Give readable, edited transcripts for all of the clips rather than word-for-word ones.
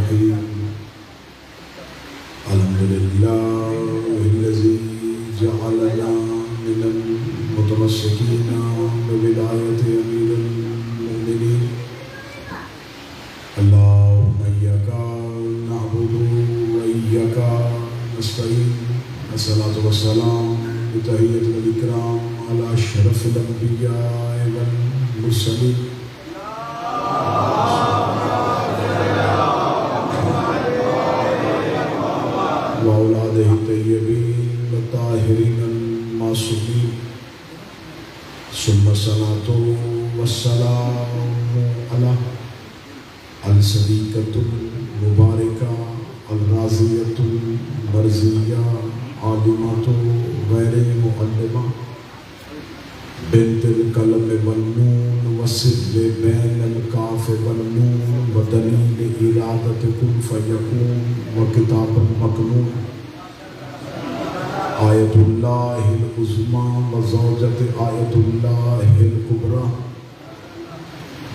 الرحيم الحمد لله الذي جعلنا من المتمسكين بولاية أمير المؤمنين اللهم إياك نعبد وإياك نستعين الصلاة والسلام بتحية الإكرام على أشرف الأنبياء والمرسلين وأولاده الطيبين الطاهرين المعصومين ثم الصلاة والسلام على الصديقة المباركة الرازية المرزية عالمة غير معلمة بنت القلم والنون والسر بين الكاف والنون ودليل إرادة كن فيكون وكتاب مكنون آية الله العظمى وزوجة آية الله الكبرى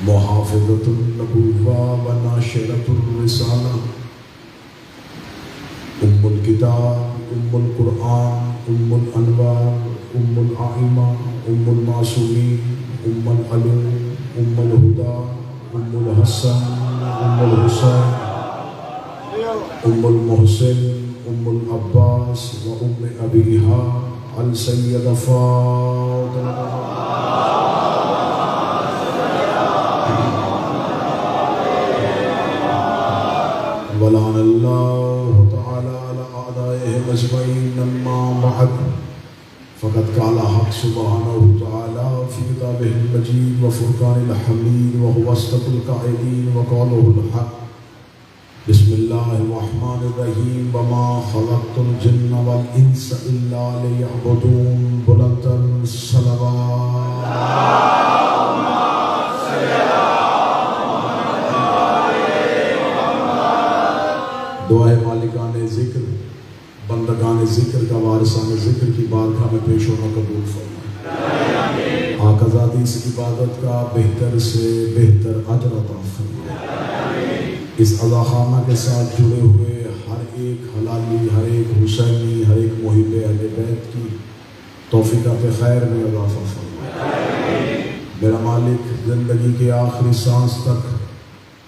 محافظة النبوة وناشرة الرسالة أم الكتاب أم القرآن أم الأنوار أم الأئمة أم المعصومين أم العلوم أم الهدى أم الحسن أم الحسين أم المحسن أم العباس وأم أبيها السيدة فاطمة ولعن الله تعالى على أعدائهم أجمعين أما بعد فقد قال حق سبحانه وتعالى في كتابه المجيد وفرقان الحميد وهو أصدق القائلين وقوله الحق بسم الله الرحمن الرحيم وما خلقت الجن والإنس إلا ليعبدون بلند الصلوات دعائے مالکان ذکر بندگان ذکر کا وارثان ذکر کی بارگاہ میں پیش ہونا قبول فرمائے آقازادی اس عبادت کا بہتر سے بہتر اجر عطا فرمائے اس عزاخانہ کے ساتھ جڑے ہوئے ہر ایک حلالی ہر ایک حسینی ہر ایک محب اہل بیت کی توفیقات خیر میں اضافہ فرمائے میرا مالک زندگی کے آخری سانس تک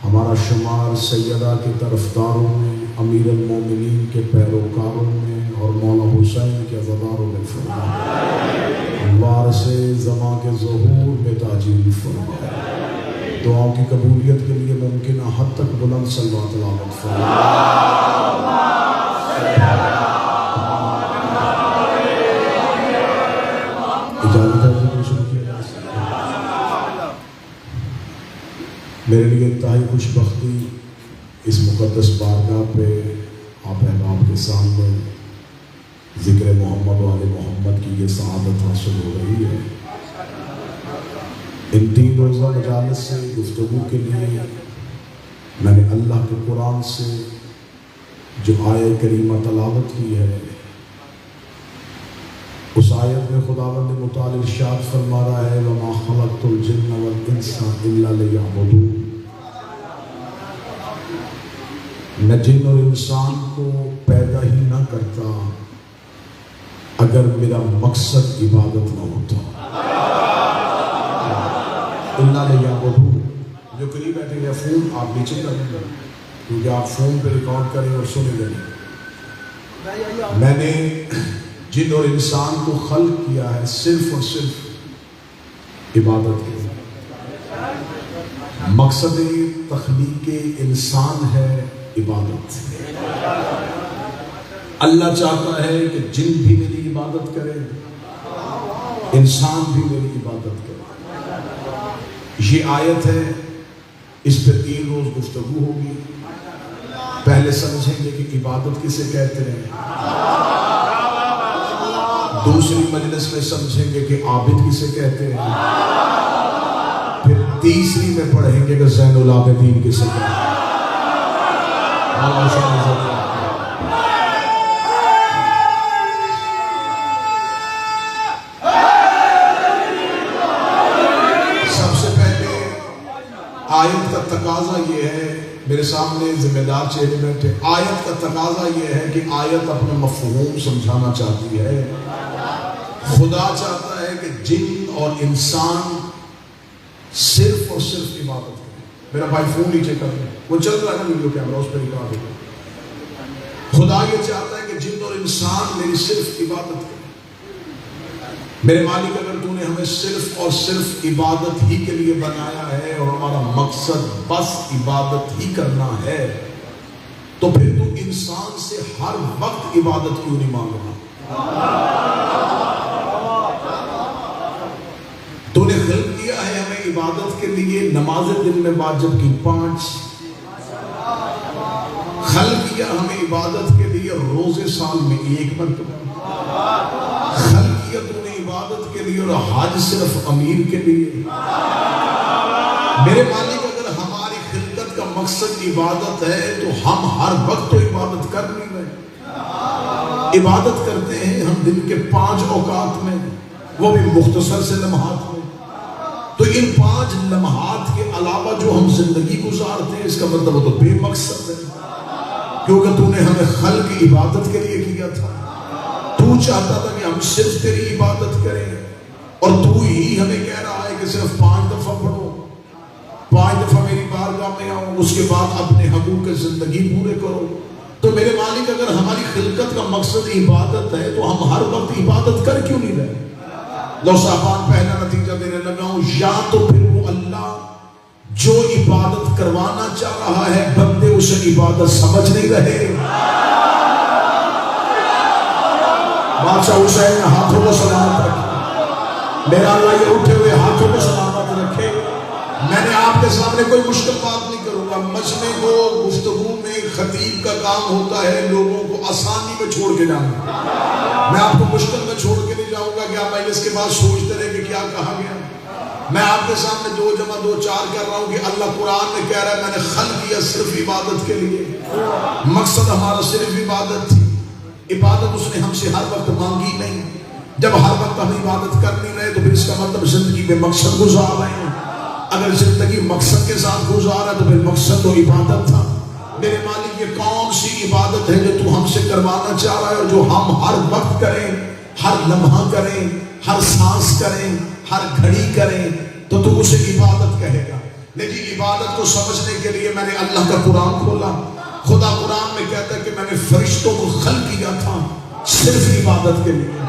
ہمارا شمار سیدہ کی طرفداروں میں امیر المومنین کے پیروکاروں میں اور مولا حسین کے عزاداروں میں فرمائے وارث زماں کے ظہور میں تاجیل فرمائے دعاؤں کی قبولیت کے لیے ممکنہ حد تک بلند صلوات تلاوت فرمائے اجازت ہے کہ شروع کیا جائے میرے لیے انتہائی خوش بختی اس مقدس بارگاہ پہ آپ احباب کے سامنے ذکر محمد و آل محمد کی یہ سعادت حاصل ہو رہی ہے ان 3 روزہ مجالس سے گفتگو کے لیے میں نے اللہ کے قرآن سے جو آیت کریمہ تلاوت کی ہے اس آیت میں خداوند متعال ارشاد فرما رہا ہے وَمَا خَلَقْتُ الْجِنَّ وَالْإِنسَ إِلَّا لِيَعْبُدُونَ میں جن اور انسان کو پیدا ہی نہ کرتا اگر میرا مقصد عبادت نہ ہوتا اللہ لیعبدون جو قریب بیٹھے یا فون آپ نیچے کر دیں کیونکہ آپ فون پہ ریکارڈ کریں اور سنیں گے میں نے جن اور انسان کو خلق کیا ہے صرف اور صرف عبادت کے مقصد تخلیق انسان ہے عبادت اللہ چاہتا ہے کہ جن بھی میری عبادت کرے انسان بھی میری عبادت کرے یہ آیت ہے اس پہ 3 روز گفتگو ہوگی پہلے سمجھیں گے کہ عبادت کسے کہتے ہیں دوسری مجلس میں سمجھیں گے کہ عابد کسے کہتے ہیں پھر تیسری میں پڑھیں گے کہ زین العابدین کسے کہتے ہیں تقاضا یہ ہے، میرے سامنے ذمہ دار چہرے بیٹھے، آیت کا تقاضا یہ ہے کہ آیت اپنے مفہوم سمجھانا چاہتی ہے۔ خدا چاہتا ہے کہ جن اور انسان صرف اور صرف عبادت کریں۔ میرا بھائی فون نیچے کر دیں، وہ چل رہا ہے نا ویڈیو کیمرہ، اس پہ نکال دیں۔ خدا یہ چاہتا ہے کہ جن اور انسان میری صرف عبادت کریں۔ میرے مالک اگر تو نے ہمیں صرف اور صرف عبادت ہی کے لیے بنایا ہے اور ہمارا مقصد بس عبادت ہی کرنا ہے، تو پھر تو انسان سے ہر وقت عبادت کیوں نہیں مانگ رہا؟ تو نے خلق کیا ہے ہمیں عبادت کے لیے، نماز دن میں واجب کی 5، خلق کیا ہمیں عبادت کے لیے روزے سال میں 1 مرتبہ، خلق کیا تو نے عبادت کے لیے اور حج صرف امیر کے لیے۔ میرے مالک اگر ہماری خلقت کا مقصد عبادت ہے تو ہم ہر وقت تو عبادت کر نہیں رہے۔ عبادت کرتے ہیں ہم دن کے 5 اوقات میں، وہ بھی مختصر سے لمحات میں۔ تو ان 5 لمحات کے علاوہ جو ہم زندگی گزارتے ہیں، اس کا مطلب وہ تو بے مقصد ہے، کیونکہ تو نے ہمیں خلق عبادت کے لیے کیا تھا۔ تو چاہتا تھا کہ ہم صرف تیری عبادت کریں، اور تو ہی ہمیں کہہ رہا ہے کہ صرف 5 دفعہ پڑھو، 5 دفعہ میری بارگاہ میں آؤ، اس کے بعد اپنے حقوق زندگی پورے کرو۔ تو میرے مالک اگر ہماری خلقت کا مقصد عبادت ہے تو ہم ہر وقت عبادت کر کیوں نہیں رہے؟ لو صاحبان، پہلا نتیجہ دینے لگا ہوں، یا تو پھر وہ اللہ جو عبادت کروانا چاہ رہا ہے بندے اسے عبادت سمجھ نہیں رہے۔ بادشاہ حسین ہاتھوں کو سلامت رکھے، میرا اللہ یہ اٹھے ہوئے ہاتھوں کو سلامت رکھے۔ میں نے آپ کے سامنے کوئی مشکل بات نہیں کروں گا۔ مجمع کو گفتگو میں خطیب کا کام ہوتا ہے لوگوں کو آسانی میں چھوڑ کے جانا۔ میں آپ کو مشکل میں چھوڑ کے نہیں جاؤں گا کہ آپ مجلس کے بعد سوچتے رہے کہ کیا کہا گیا۔ میں آپ کے سامنے 2 × 2 = 4 کر رہا ہوں کہ اللہ قرآن میں کہہ رہا ہے میں نے خلق کیا صرف عبادت کے لیے، مقصد ہمارا صرف عبادت تھی۔ عبادت اس نے ہم سے ہر وقت مانگی نہیں۔ جب ہر وقت ہم عبادت کر نہیں رہے تو پھر اس کا مطلب زندگی میں مقصد گزار رہے ہیں۔ اگر زندگی مقصد کے ساتھ گزارا تو پھر مقصد تو عبادت تھا۔ میرے مالک یہ کون سی عبادت ہے جو تو ہم سے کروانا چاہ رہا ہے اور جو ہم ہر وقت کریں، ہر لمحہ کریں، ہر سانس کریں، ہر گھڑی کریں، تو تو اسے عبادت کہے گا۔ لیکن عبادت کو سمجھنے کے لیے میں نے اللہ کا قرآن کھولا۔ خدا قرآن میں کہتا ہے کہ میں نے فرشتوں کو خلق کیا تھا صرف عبادت کے لیے۔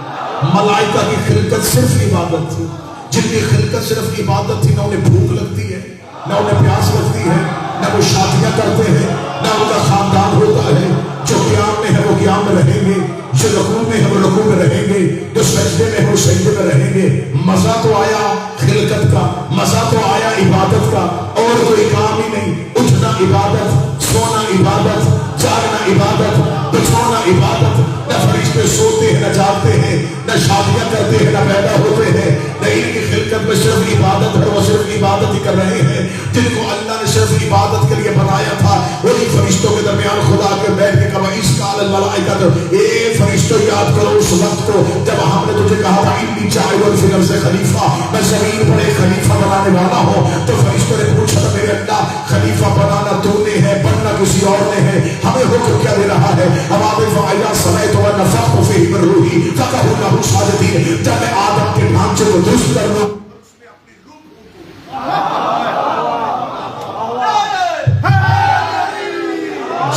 ملائکہ کی خلقت صرف عبادت تھی۔ جن کی خلقت صرف عبادت تھی، نہ انہیں بھوک لگتی ہے، نہ انہیں پیاس لگتی ہے، نہ وہ شادیاں کرتے ہیں، نہ ان کا خاندان ہوتا ہے۔ جو قیام میں ہے وہ قیام میں رہیں گے، جو رکوع میں ہے وہ رکوع میں رہیں گے، جو سجدے میں ہے وہ سجدے میں رہیں گے۔ مزہ تو آیا خلقت کا، مزہ تو آیا عبادت کا، اور کوئی کام ہی نہیں۔ اٹھنا عبادت، سونا عبادت، جاگنا عبادت، بچھونا عبادت۔ نہ فرشتے سوتے ہیں، نہ جاگتے ہیں، نہ شادیاں کرتے ہیں، نہ پیدا ہوتے ہیں۔ نہ ان کی خلقت میں صرف عبادت ہے، وہ صرف عبادت ہی کر رہے ہیں۔ جن کو اللہ نے صرف عبادت کے لیے بنایا تھا، وہی فرشتوں کے درمیان خدا کے بیٹھ کے کہا اس قال الملائکۃ، اے فرشتوں یاد کرو اس وقت کو جب ہم نے تجھے کہا تھا انی جاعل فی الارض خلیفہ، میں زمین پر ایک خلیفہ بنانے والا ہوں۔ تو فرشتوں نے پوچھا تھا میرے اللہ خلیفہ بنانا تو نے ہے، بننا کسی اور نے ہے، ہمیں حکم کیا دے رہا ہے؟ اب فاذا سمعت ونفخت فیہ من روحی فقعوا له ساجدین۔ جب میں آدم کے ڈھانچے کو درست کر لوں،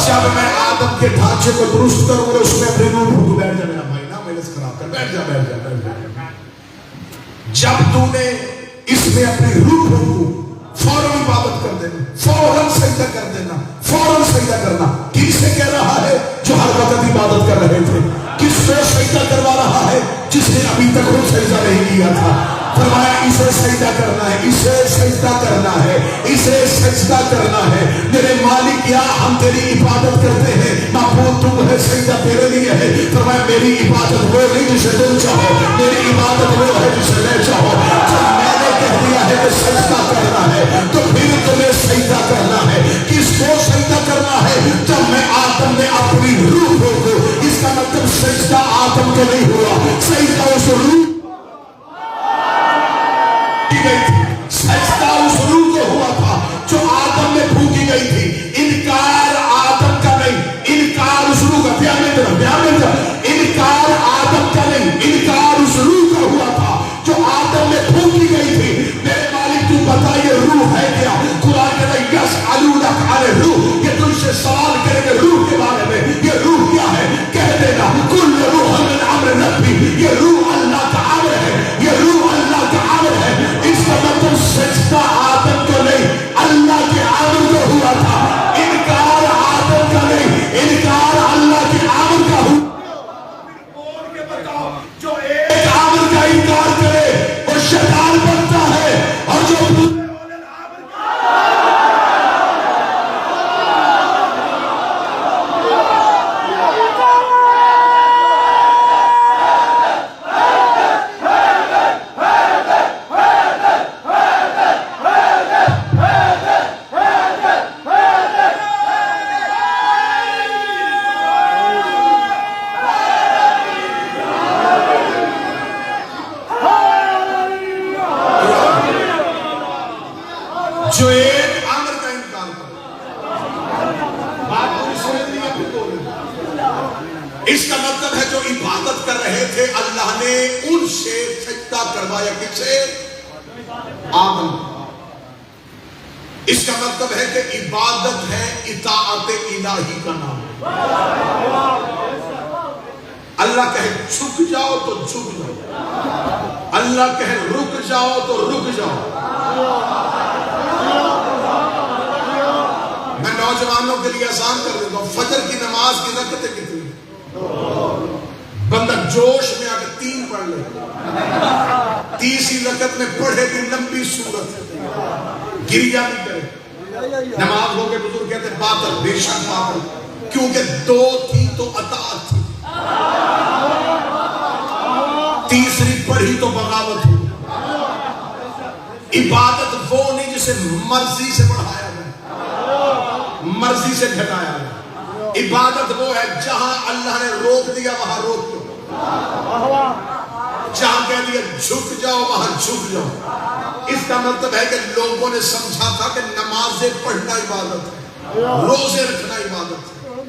جب میں آدم کے ڈھانچے کو درست کروں گا اس میں اپنی روح کو بیٹھ جا۔ میرا بھائی نا مجلس خراب کر، بیٹھ جا بیٹھ جا بیٹھ جا۔ جب تو نے اس میں اپنی روح کو فوراً عبادت کر دینا، فوراً سجدہ کر دینا، فوراً سجدہ کرنا۔ کس سے کہہ رہا ہے جو ہر وقت عبادت کر رہے تھے؟ کس کو سجدہ کروا رہا ہے جس نے ابھی تک خود سجدہ نہیں کیا تھا؟ فرمایا اسے سجدہ کرنا ہے، اسے سجدہ کرنا ہے، اسے سجدہ کرنا ہے۔ میرے مالک کیا ہم تیری عبادت کرتے ہیں؟ معبود تو ہے، سجدہ تیرے لیے ہے۔ فرمایا میری عبادت وہ نہیں جسے دل چاہو، میری عبادت وہ ہے جسے لے چاہو۔ جب میں نے کہہ دیا ہے کہ سجدہ کرنا ہے تو پھر تمہیں سجدہ کرنا ہے۔ کس کو سجدہ کرنا ہے؟ جب میں آدم نے اپنی روح کو، اس کا مطلب سجدہ آدم کو نہیں ہوا، سجدہ اس روح سجدہ اس روح کو ہوا تھا جو آدم میں پھونکی دیکھے اللہ نے ان سے سجدہ کروایا، کس سے؟ آدم۔ اس کا مطلب ہے کہ عبادت ہے اطاعت الہی کا نام۔ اللہ کہے جھک جاؤ تو جھک جاؤ، اللہ کہے رک جاؤ تو رک جاؤ۔ میں نوجوانوں کے لیے آسان کر دیتا ہوں، فجر کی نماز کی رکعتیں کتنی؟ بندہ جوش میں آ کے 3 پڑھ لے، تیسری رکعت میں پڑھے بھی لمبی سورت، گریا بھی کرے، نماز ہو کے بزرگ کہتے ہیں باطل، بے شک باطل، کیونکہ 2 تھی تو اطاعت تھی، تیسری پڑھی تو بغاوت ہوئی۔ عبادت وہ نہیں جسے مرضی سے بڑھایا گیا، مرضی سے گھٹایا گیا۔ عبادت وہ ہے جہاں اللہ نے روک دیا وہاں روک دو، جہاں کہہ دیا جھک جاؤ وہاں جھک جاؤ۔ اس کا مطلب ہے کہ لوگوں نے سمجھا تھا کہ نمازیں پڑھنا عبادت ہے، روزے رکھنا عبادت ہے۔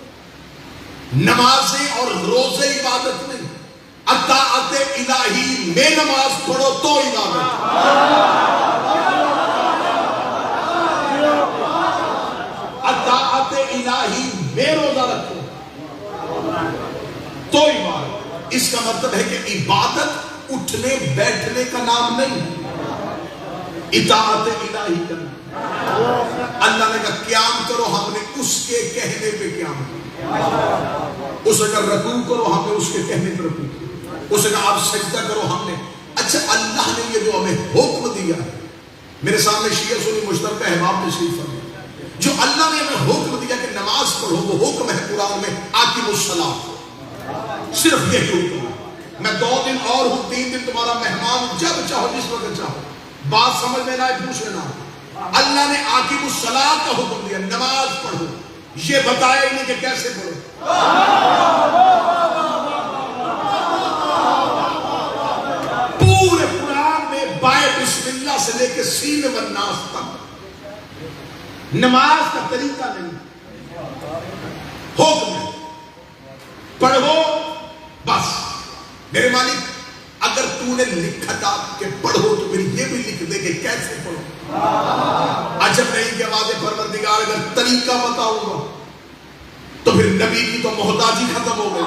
نمازیں اور روزے عبادت نہیں، اطاعت الہی میں نماز پڑھو تو عبادت ہے، اطاعت الہی میں روزہ رکھو تو عبادت۔ اس کا مطلب ہے کہ عبادت اٹھنے بیٹھنے کا نام نہیں، اطاعت الہی کا نام۔ اللہ نے کہا قیام کرو، ہم نے اس کے کہنے پہ قیام کرو، اس اگر رکوع کرو ہم نے اس کے کہنے پہ رکوع کرو، اس اگر آپ سجدہ کرو ہم نے۔ اچھا اللہ نے یہ جو ہمیں حکم دیا ہے، میرے سامنے شیعہ سنی مشترکہ احباب تشریف فرمائے، جو اللہ نے ہمیں حکم دیا کہ نماز پڑھو، وہ حکم ہے قرآن میں آقیموا الصلاۃ، صرف یہ حکم ہے۔ میں 2 دن اور ہوں، 3 دن تمہارا مہمان ہوں، جب چاہو جس وقت چاہو، بات سمجھ میں نہ آئے پوچھ لینا۔ اللہ ne آقیموا الصلاۃ کا حکم دیا، نماز پڑھو، یہ بتایا ہی نہیں کہ کیسے پڑھو۔ پورے قرآن میں بائے بسم اللہ سے لے کے سین والناس تک نماز کا طریقہ نہیں، حکم ہے پڑھو بس۔ میرے مالک اگر تو نے لکھا تھا کہ پڑھو تو پھر یہ بھی لکھ دے کہ کیسے پڑھو۔ عجب نہیں کہ آواز پروردگار اگر طریقہ بتاؤں گا تو پھر نبی کی تو محتاجی ختم ہو گئی۔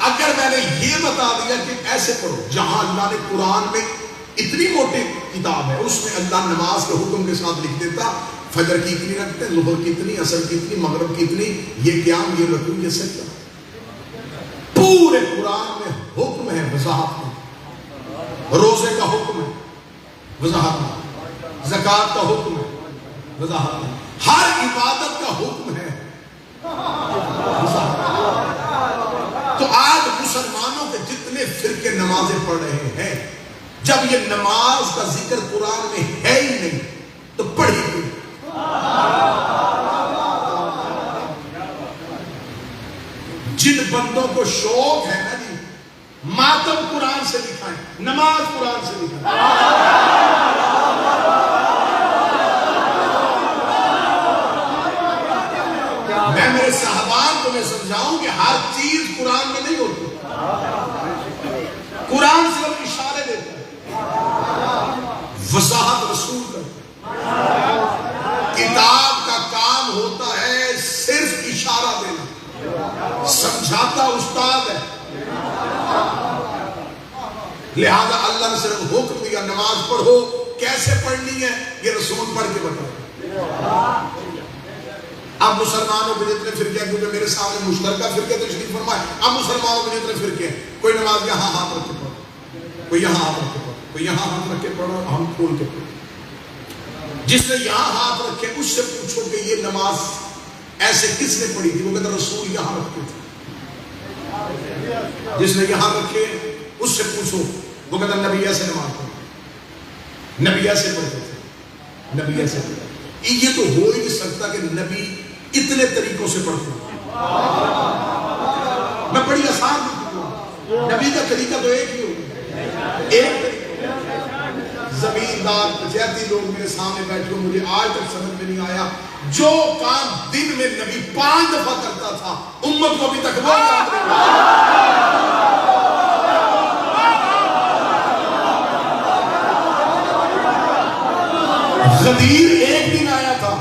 اگر میں نے یہ بتا دیا کہ ایسے پڑھو، جہاں اللہ نے قرآن میں اتنی موٹی کتاب ہے، اس میں اللہ نماز کے حکم کے ساتھ لکھ دیتا فجر کی اتنی رکھتے، ظہر کی اتنی، عصر کی اتنی، مغرب کی اتنی، یہ قیام، یہ رکوع، یہ سجدہ۔ پورے قرآن میں حکم ہے، وضاحت ہے۔ روزے کا حکم ہے، وضاحت ہے۔ زکوٰۃ کا حکم ہے، وضاحت ہے۔ ہر عبادت کا حکم ہے، وضاحت ہے۔ تو آج مسلمانوں کے جتنے فرقے نمازیں پڑھ رہے ہیں، جب یہ نماز کا ذکر قرآن میں ہے ہی نہیں تو پڑھی کیوں؟ جن بندوں کو شوق ہے نا جی، ماتم قرآن سے لکھا ہے، نماز قرآن سے لکھا ہے۔ میں میرے صاحبان کو میں سمجھاؤں کہ ہر چیز قرآن میں نہیں ہوتی، قرآن صرف اشارے دیتا ہے، وضاحت رسول کرتا ہے۔ کتاب کا کام ہوتا ہے صرف اشارہ دینا، سمجھاتا استاد ہے۔ لہذا اللہ نے صرف حکم دیا نماز پڑھو، کیسے پڑھنی ہے یہ رسول پڑھ کے بتایا۔ اب مسلمانوں کے جتنے فرقے ہیں، کیونکہ میرے سامنے مشترکہ فرقے تشریف فرمائے، اب مسلمانوں کے جتنے فرقے ہیں، کوئی نماز یہاں ہاتھ رکھ کے پڑھو، کوئی یہاں ہاتھ رکھ کے پڑھو، کوئی یہاں ہاتھ رکھ کے پڑھو، ہم کھول کے پڑھو۔ جس نے یہاں ہاتھ رکھے اس سے پوچھو کہ یہ نماز ایسے کس نے پڑھی تھی، وہ کہتا رسول یہاں رکھتے تھے۔ جس نے یہاں رکھے اس سے پوچھو، وہ کہتا نبی ایسے نماز پڑھتے، نبی ایسے پڑھتے تھے، نبی ایسے پڑھتے تھے۔ یہ تو ہو ہی نہیں سکتا کہ نبی اتنے طریقوں سے پڑھتے ہیں۔ میں بڑی آسان لکھتا ہوں، نبی کا طریقہ تو ایک ہی ہوگا، ایک طریقہ، زمین ایماندار پچیتی لوگ میرے سامنے بیٹھے ہو، مجھے آج تک سمجھ میں نہیں آیا جو کام دن میں نبی 5 دفعہ کرتا تھا امت کو ابھی تک وہ یاد نہیں۔ غدیر ایک دن آیا تھا،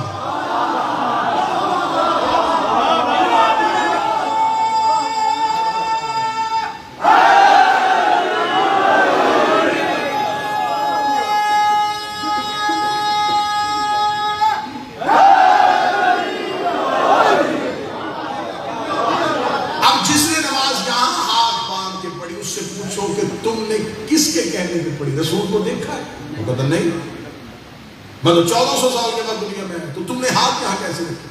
اب جس نے نماز یہاں ہاتھ باندھ کے پڑھی اس سے پوچھو کہ تم نے کس کے کہنے پہ پڑھی؟ رسول کو دیکھا ہے؟ وہ کہتا نہیں، میں تو 1400 سال کے بعد دنیا میں ہے، تو تم نے ہاتھ یہاں کیسے رکھے؟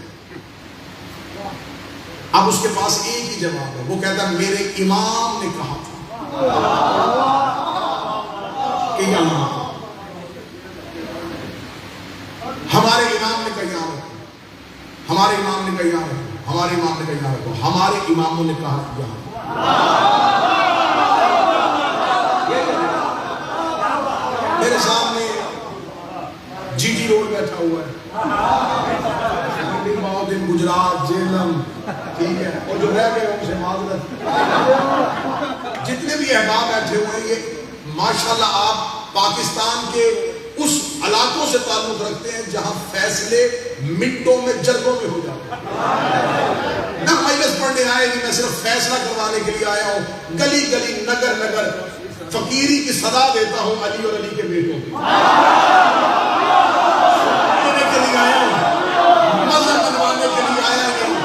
اب اس کے پاس ایک ہی جواب ہے، وہ کہتا ہے میرے امام نے کہا تھا کہ یہاں، ہمارے امام نے کہا یہاں رکھو، ہمارے امام نے کہا یہاں رکھو، ہمارے امام نے کہا یہاں رکھو، ہمارے اماموں نے کہا یہاں۔ میرے سامنے جی ٹی روڈ بیٹھا ہوا ہے، بہت دن گجرات، جیلم، ٹھیک ہے، اور جو رہ گئے ان سے معذرت، جتنے بھی احباب بیٹھے ہوئے ہیں یہ ماشاءاللہ آپ پاکستان کے اس علاقوں سے تعلق رکھتے ہیں جہاں فیصلے منٹوں میں جرگوں میں ہو جاتے ہیں۔ نہ مجلس پڑھنے آئے کہ میں صرف فیصلہ کروانے کے لیے آیا ہوں، گلی گلی نگر نگر فقیری کی صدا دیتا ہوں علی اور علی کے بیٹوں کی، کے لیے آیا ہوں، مذہب منوانے کے لیے آیا نہیں،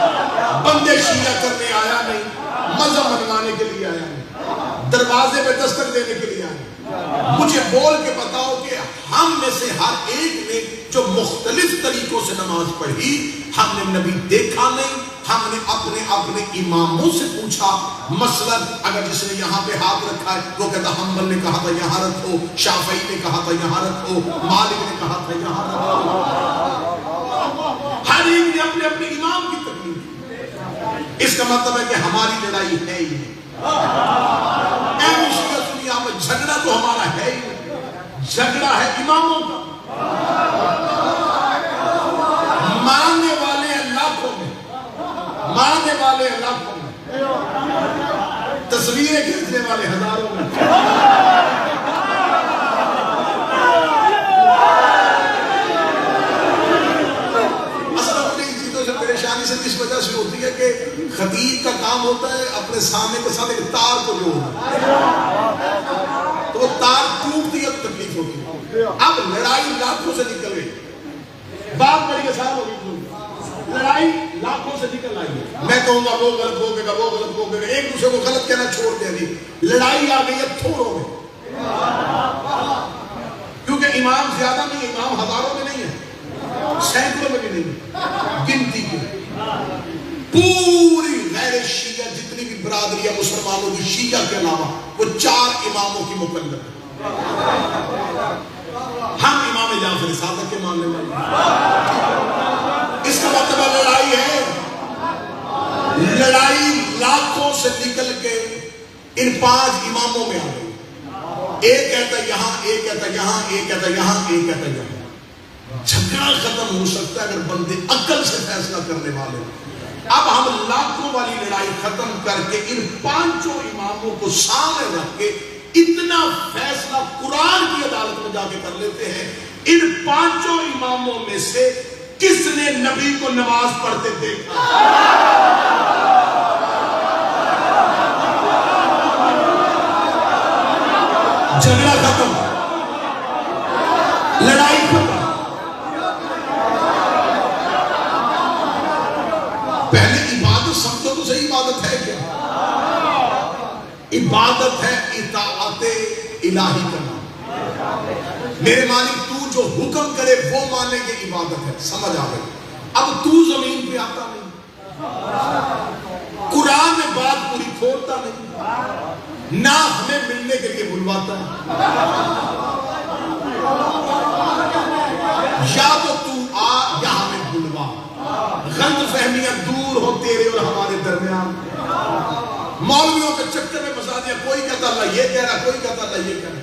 بندے شیعہ کرنے آیا نہیں، مذہب منوانے کے لیے آیا نہیں، دروازے پہ دستک دینے کے لیے آیا نہیں۔ مجھے بول کے بتاؤ کہ ہم میں سے ہر ایک نے جو مختلف طریقوں سے نماز پڑھی، ہم نے نبی دیکھا نہیں، ہم نے اپنے اپنے اماموں سے پوچھا۔ مثلا اگر جس نے یہاں پہ ہاتھ رکھا ہے وہ کہتا حنبل نے کہا تھا یہاں رکھو، شافعی نے کہا تھا یہاں رکھو، مالک نے کہا تھا یہاں رکھو۔ ہر ایک نے اپنے اپنے امام کی تقلید کی۔ اس کا مطلب ہے کہ ہماری لڑائی ہے ہی نہیں۔ اے مشکل دنیا میں جھگڑا تو ہمارا ہے ہی نہیں، جھگڑا ہے اماموں کا۔ ماننے والے لاکھوں میں، ماننے والے لاکھوں میں، تصویریں کھینچنے والے ہزاروں میں۔ اصل اپنی چیزوں سے پریشانی سے اس وجہ سے ہوتی ہے کہ خطیب کا کام ہوتا ہے اپنے سامنے کے ساتھ ایک تار کو جوڑنا، تو وہ تار ٹوٹتی ہے تو تکلیف ہوتی ہے۔ اب لڑائی لاکھوں سے نکل گئی، بات بڑی آسان ہوگی، لڑائی لاکھوں سے نکل آئی ہے۔ میں کہوں گا وہ غلط ہو گا، وہ غلط ہو گا، ایک دوسرے کو غلط کہنا چھوڑ دیں گے، لڑائی آ گئی ہے تھوڑوں میں، کیونکہ امام زیادہ نہیں، امام ہزاروں میں نہیں ہے، سینکڑوں میں بھی نہیں ہے، گنتی کے پوری غیر شیعہ جتنی بھی برادری ہے مسلمانوں کی شیعہ کے علاوہ وہ 4 اماموں کی مکلف ہے۔ ہم امام جعفر صادق کے ماننے والے، اس کا مطلب لڑائی ہے، لڑائی لاکھوں سے نکل کے ان 5 اماموں میں آ گئی۔ ایک کہتا یہاں، ایک کہتا یہاں، ایک کہتا یہاں، ایک کہتا یہاں۔ جھگڑا ختم ہو سکتا ہے اگر بندے عقل سے فیصلہ کرنے والے۔ اب ہم لاکھوں والی لڑائی ختم کر کے ان 5 اماموں کو سامنے رکھ کے اتنا فیصلہ قرآن کی عدالت میں جا کے کر لیتے ہیں، ان 5 اماموں میں سے کس نے نبی کو نماز پڑھتے دیکھا؟ جھگڑا ختم، لڑائی ختم۔ پہلے عبادت سمجھو تو صحیح، عبادت ہے کیا؟ عبادت ہے اطاعت الہی کرنا۔ میرے مالک تو جو حکم کرے وہ مانے گے، عبادت ہے، سمجھ آ گئی۔ اب تو زمین پہ آتا نہیں، قرآن میں بات پوری کھولتا نہیں، نہ ہمیں ملنے کے لیے بلواتا ہے۔ یا تو آ یا ہمیں بلوا، غلط فہمیاں دور ہو تیرے اور ہمارے درمیان۔ مولویوں کے چکر میں پھنسا دیا، کوئی کہتا اللہ یہ کہہ رہا، کوئی کہتا اللہ یہ کہہ رہا۔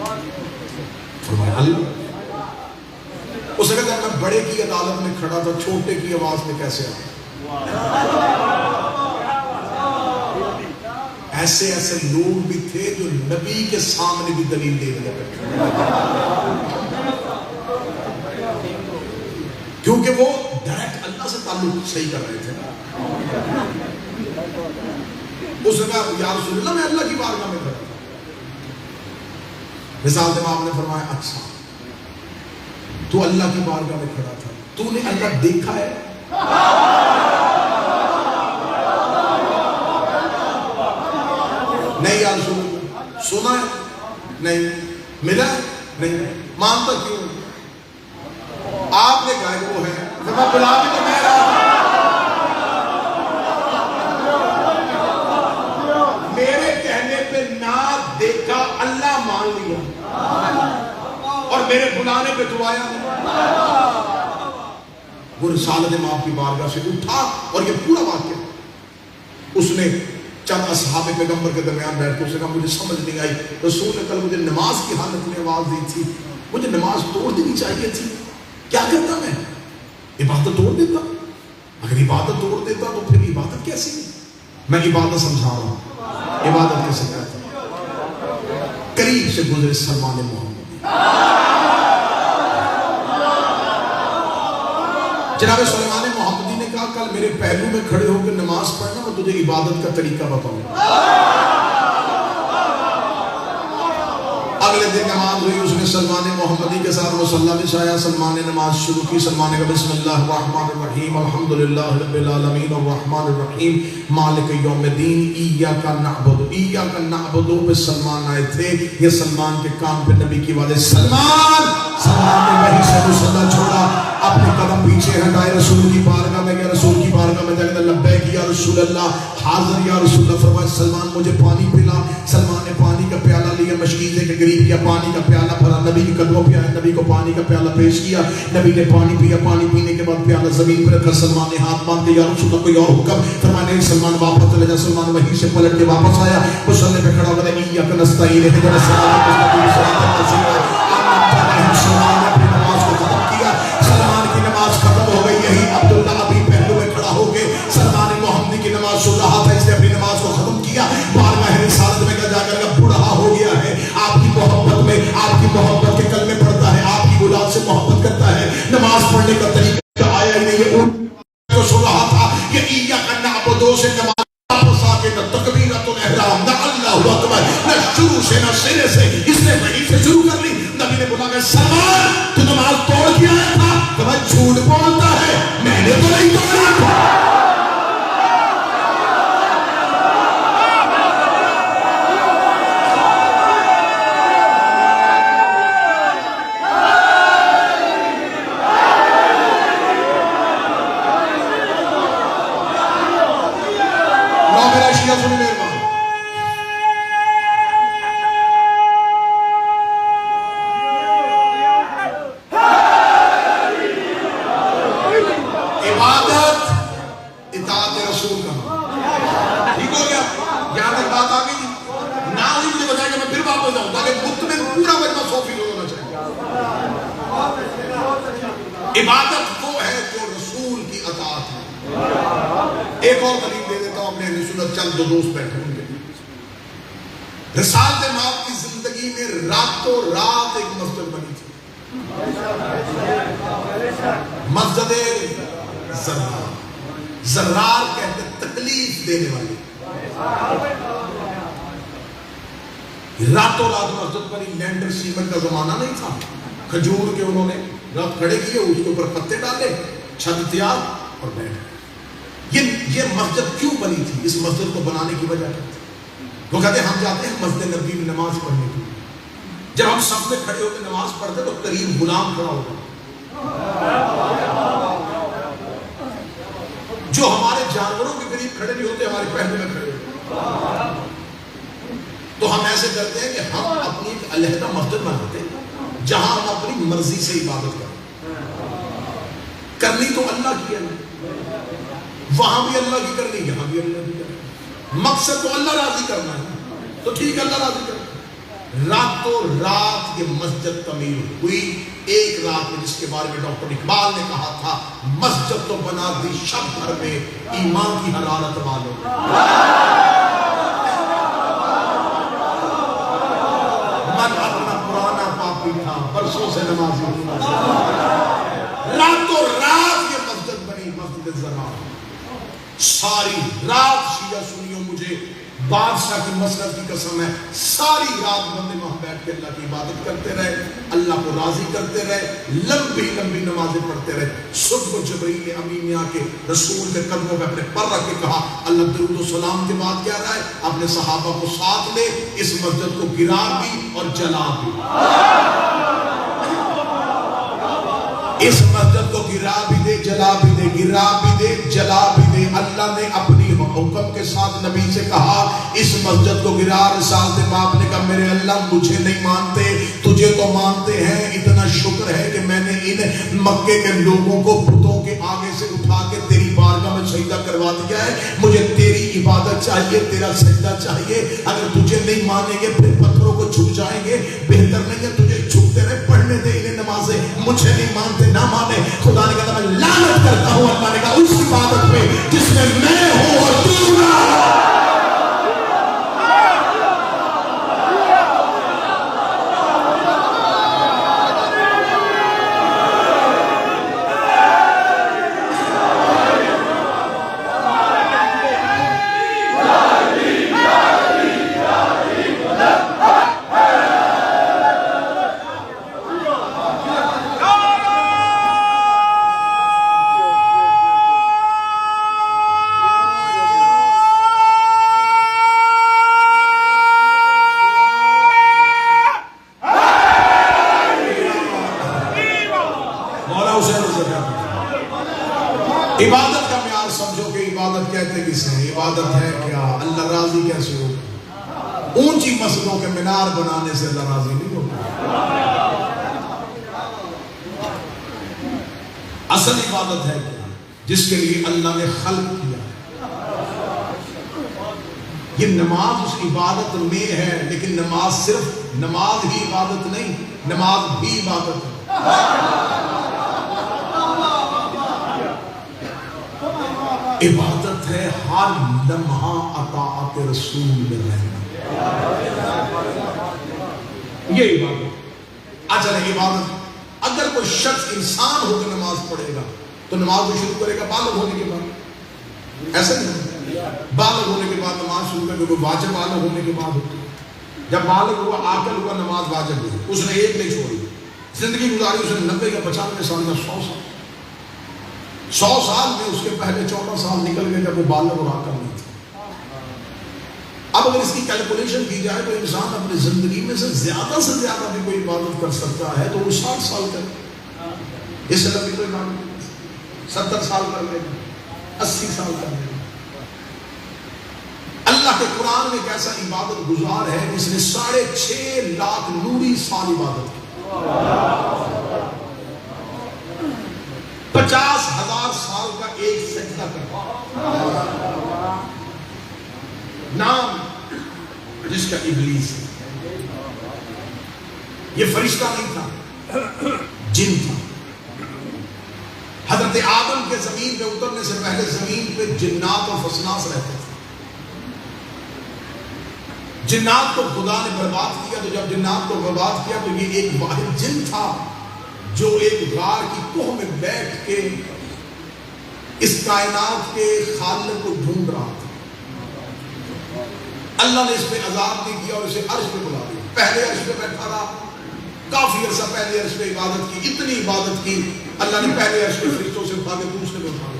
فرمایا اللہ. اس نے کہا میں بڑے کی عدالت میں کھڑا تھا چھوٹے کی آواز میں کیسے آیا. ایسے ایسے لوگ بھی تھے جو نبی کے سامنے بھی دلیل دے دیا کرتے کیونکہ وہ ڈائریکٹ اللہ سے تعلق صحیح کر رہے تھے. اس نے کہا یا رسول اللہ میں اللہ کی بارگاہ میں کھڑا تھا. مثال امام نے فرمایا اچھا تو اللہ کی بارگاہ میں کھڑا تھا تو نے اللہ دیکھا ہے؟ نہیں یا رسول اللہ. سنا ہے؟ نہیں. ملا ہے؟ نہیں. مانتا کیوں؟ آپ نے کہا کہ وہ ہے بلا بھی تو میرا. میرے کہنے پہ نہ دیکھا اللہ مان لیا اور میرے بلانے پہ تو آیا نہیں. وہ رسالت امام کی بارگاہ سے اٹھا اور یہ پورا واقعہ اس نے چند اصحاب پیغمبر کے درمیان بیٹھ کے اس نے کہا مجھے سمجھ نہیں آئی رسول نے کل مجھے نماز کی حالت میں آواز دی تھی مجھے نماز توڑ دینی چاہیے تھی کیا کرتا میں عبادت توڑ دیتا اگر عبادت توڑ دیتا تو پھر عبادت کیسی میں عبادت سمجھا رہا ہوں عبادت کیسے کرتا قریب سے گزرے سلمان محمد جناب سلمان محمدی نے کہا کل میرے پہلو میں کھڑے ہو کے نماز پڑھنا میں تجھے عبادت کا طریقہ بتاؤں. اگلے دن نماز ہوئی اس نے سلمان محمدی کے ساتھ مصلی میں آیا. سلمان نے نماز شروع کی. سلمان کا بسم اللہ الرحمن الرحیم الحمدللہ رب العالمین الرحمن الرحیم مالک یوم الدین ایاک نعبد پہ سلمان آئے تھے. یہ سلمان کے کان پہ نبی کی آواز سلمان نے وہیں سے مصلی چھوڑا اپنے قدم پیچھے ہٹائے رسول کی بارگاہ میں گیا. رسول کی بارگاہ میں جاکر لبیک یا رسول اللہ حاضر یا رسول اللہ. فرمایا سلمان مجھے پانی پلا. سلمان نے پانی کا پیالہ لیا مشکیزے کے قریب کیا پانی کا پیالہ بھرا نبی کے قدموں پہ آیا نبی کو پانی کا پیالہ پیش کیا. نبی نے پانی پیا. پانی پینے کے بعد پیالہ زمین پر رکھا. سلمان نے ہاتھ باندھ کے یا رسول اللہ کوئی اور حکم. فرمایا سلمان واپس چلے جا. سلمان وہیں سے پلٹ کے واپس آیا مصلی پہ کھڑا ہو گیا. ایاک نستعین اهدنا الصراط المستقیم. سلمان نے اپنی نماز کو ختم کیا. سلمان کی نماز ختم ہو گئی. یہی عبداللہ ابھی پہلو میں کھڑا ہو گئے سلمان محمدی کی نماز سن رہا تھا. اس نے اپنی نماز کو ختم کیا. بارگاہ رسالت میں جا کر بوڑھا ہو گیا ہے. آپ کی محبت میں آپ کی محبت کے کلمے پڑھتا ہے. آپ کی اولاد سے محبت کرتا ہے. نماز پڑھنے کا طریقہ آیا ہی نہیں. یہ جو سن رہا تھا یہ ایاک نعبد سے نماز واپس آ کے نہ تکبیرۃ الاحرام نہ اللہ اکبر نہ شروع سے نہ سرے سے اس نے وہیں سے شروع کر لی. نبی نے بولا کہ سلمان تو نماز توڑ کے آیا تھا. کہ بھائی جھوٹ بولتا ہے میں نے تو نہیں توڑا تھا. عبادت وہ ہے جو رسول کی اطاعت ہے. ایک اور دلیل دے دیتا ہوں اپنے اہل سنت چند دو دوست بیٹھے ہوں گے. رسالت امام کی زندگی میں راتوں رات ایک مسجد بنی تھی مسجد زرار. زرار کہتے تکلیف دینے والی. راتوں رات مسجد بنی. لینڈر سیمنٹ کا زمانہ نہیں تھا. کھجور کے انہوں نے رات کھڑے کیے اس کے اوپر پتے ڈالے چھت تیار اور بیٹھ. یہ مسجد کیوں بنی تھی؟ اس مسجد کو بنانے کی وجہ کیا تھی؟ وہ کہتے ہیں ہم جاتے ہیں مسجد نبی میں نماز پڑھنے کے لیے. جب ہم صف میں کھڑے ہو کے نماز پڑھتے تو قریب غلام کھڑا ہوگا جو ہمارے جانوروں کے قریب کھڑے نہیں ہوتے ہمارے پہلے میں کھڑے ہوتے. تو ہم ایسے کرتے ہیں کہ ہم اپنی ایک علیحدہ مسجد بناتے ہیں جہاں ہم اپنی مرضی سے عبادت کریں. کرنی تو اللہ کی ہے وہاں بھی اللہ کی کرنی یہاں بھی اللہ کی کرنی. مقصد تو اللہ راضی کرنا ہے تو ٹھیک اللہ راضی کرنا. راتوں رات یہ مسجد تعمیر ہوئی، ایک رات میں، جس کے بارے میں ڈاکٹر اقبال نے کہا تھا مسجد تو بنا دی شب بھر میں ایمان کی حرارت والوں. من اپنا پرانا پاپی تھا برسوں سے نمازی تھا، راتوں رات یہ مسجد بنی، مسجد زراعت. ساری رات شیعہ سنیوں مجھے بادشاہ کی مسجد کی قسم ہے، ساری رات بندے وہاں بیٹھ کے اللہ کی عبادت کرتے رہے، اللہ کو راضی کرتے رہے، لمبی لمبی نمازیں پڑھتے رہے. صبح کو جبرائیل امین نے آ کے رسول کے قدموں پہ اپنے پر رکھ کے کہا اللہ درود و سلام کے بعد کیا رہا ہے، اپنے صحابہ کو ساتھ لے، اس مسجد کو گرا بھی اور جلا بھی. اس مسجد کو گرا بھی دے، جلا بھی دے، گرا بھی دے، جلا بھی دے. اللہ نے اپنی حکم کے ساتھ نبی سے کہا اس مسجد کو گرا. رسالت باپ نے کہا میرے اللہ مجھے نہیں مانتے، تجھے تو مانتے ہیں. اتنا شکر ہے کہ میں نے ان مکے کے لوگوں کو بتوں کے آگے سے اٹھا کے تیری بارگاہ میں سجدہ کروا دیا ہے. مجھے تیری عبادت چاہیے، تیرا سجدہ چاہیے. اگر تجھے نہیں مانیں گے پھر پتھروں کو جھک جائیں گے. بہتر نہیں ہے تجھے جھکتے رہے، پڑھنے دے انہیں نمازیں. مجھے نہیں مانتے نہ مانے. خدا نے کہا میں لعنت کرتا ہوں. اللہ نے کہا اس عبادت پہ جس میں میں ہوں اور تو نہ. عبادت کا معیار سمجھو کہ عبادت کہتے کسے ہیں. عبادت ہے کیا؟ اللہ راضی کیسے ہوگا؟ اونچی مسجدوں کے مینار بنانے سے اللہ راضی نہیں ہوگا. اصل عبادت ہے کیا؟ جس کے لیے اللہ نے خلق کیا. یہ نماز اس عبادت میں ہے، لیکن نماز صرف نماز ہی عبادت نہیں، نماز بھی عبادت ہے. عبادت ہے ہر لمحہ اطاعت رسول میں رہنا، یہ عبادت. اچھا عبادت اگر کوئی شخص انسان ہو کے نماز پڑھے گا تو نماز کو شروع کرے گا بالغ ہونے کے بعد. ایسا نہیں، بالغ ہونے کے بعد نماز شروع کرے گا، واجب بالغ ہونے کے بعد ہوتی ہے. جب بالغ ہوا عاقل ہوا نماز واجب ہوئی. اس نے ایک نہیں چھوڑی، زندگی گزاری اس نے 90 یا 95 سال یا 100 سال. 100 سال میں اس کے پہلے 14 سال نکل گئے جب وہ بالغ اور عاقل نہیں تھے. اب اگر اس کی کیلکولیشن کی جائے تو انسان اپنی زندگی میں سے زیادہ بھی کوئی عبادت کر سکتا ہے تو وہ 60 سال کرے. اس سے لمبی کوئی عبادت نہیں، 70 سال کر لے گا، 80 سال کر لے گا. اللہ کے قرآن میں ایک ایسا عبادت گزار ہے جس نے 6.5 لاکھ نوری سال عبادت کی. 50,000 سال کا ایک سجدہ کرتا. نام جس کا ابلیس ہے. یہ فرشتہ نہیں تھا، جن تھا. حضرت آدم کے زمین پہ اترنے سے پہلے زمین پہ جنات اور فسناس رہتے تھے. جنات کو خدا نے برباد کیا، تو جب جنات کو برباد کیا تو یہ ایک واحد جن تھا جو ایک غار کی کوہ میں بیٹھ کے اس کائنات کے خالق کو ڈھونڈ رہا تھا. اللہ نے اس پہ عذاب نہیں کیا اور اسے عرش پہ بلا دیا. پہلے عرش پہ بیٹھا رہا کافی عرصہ، پہلے عرش پہ عبادت کی، اتنی عبادت کی اللہ نے پہلے عرش پہ فرشتوں سے اٹھا کے دوسرے پہ اٹھا دیا،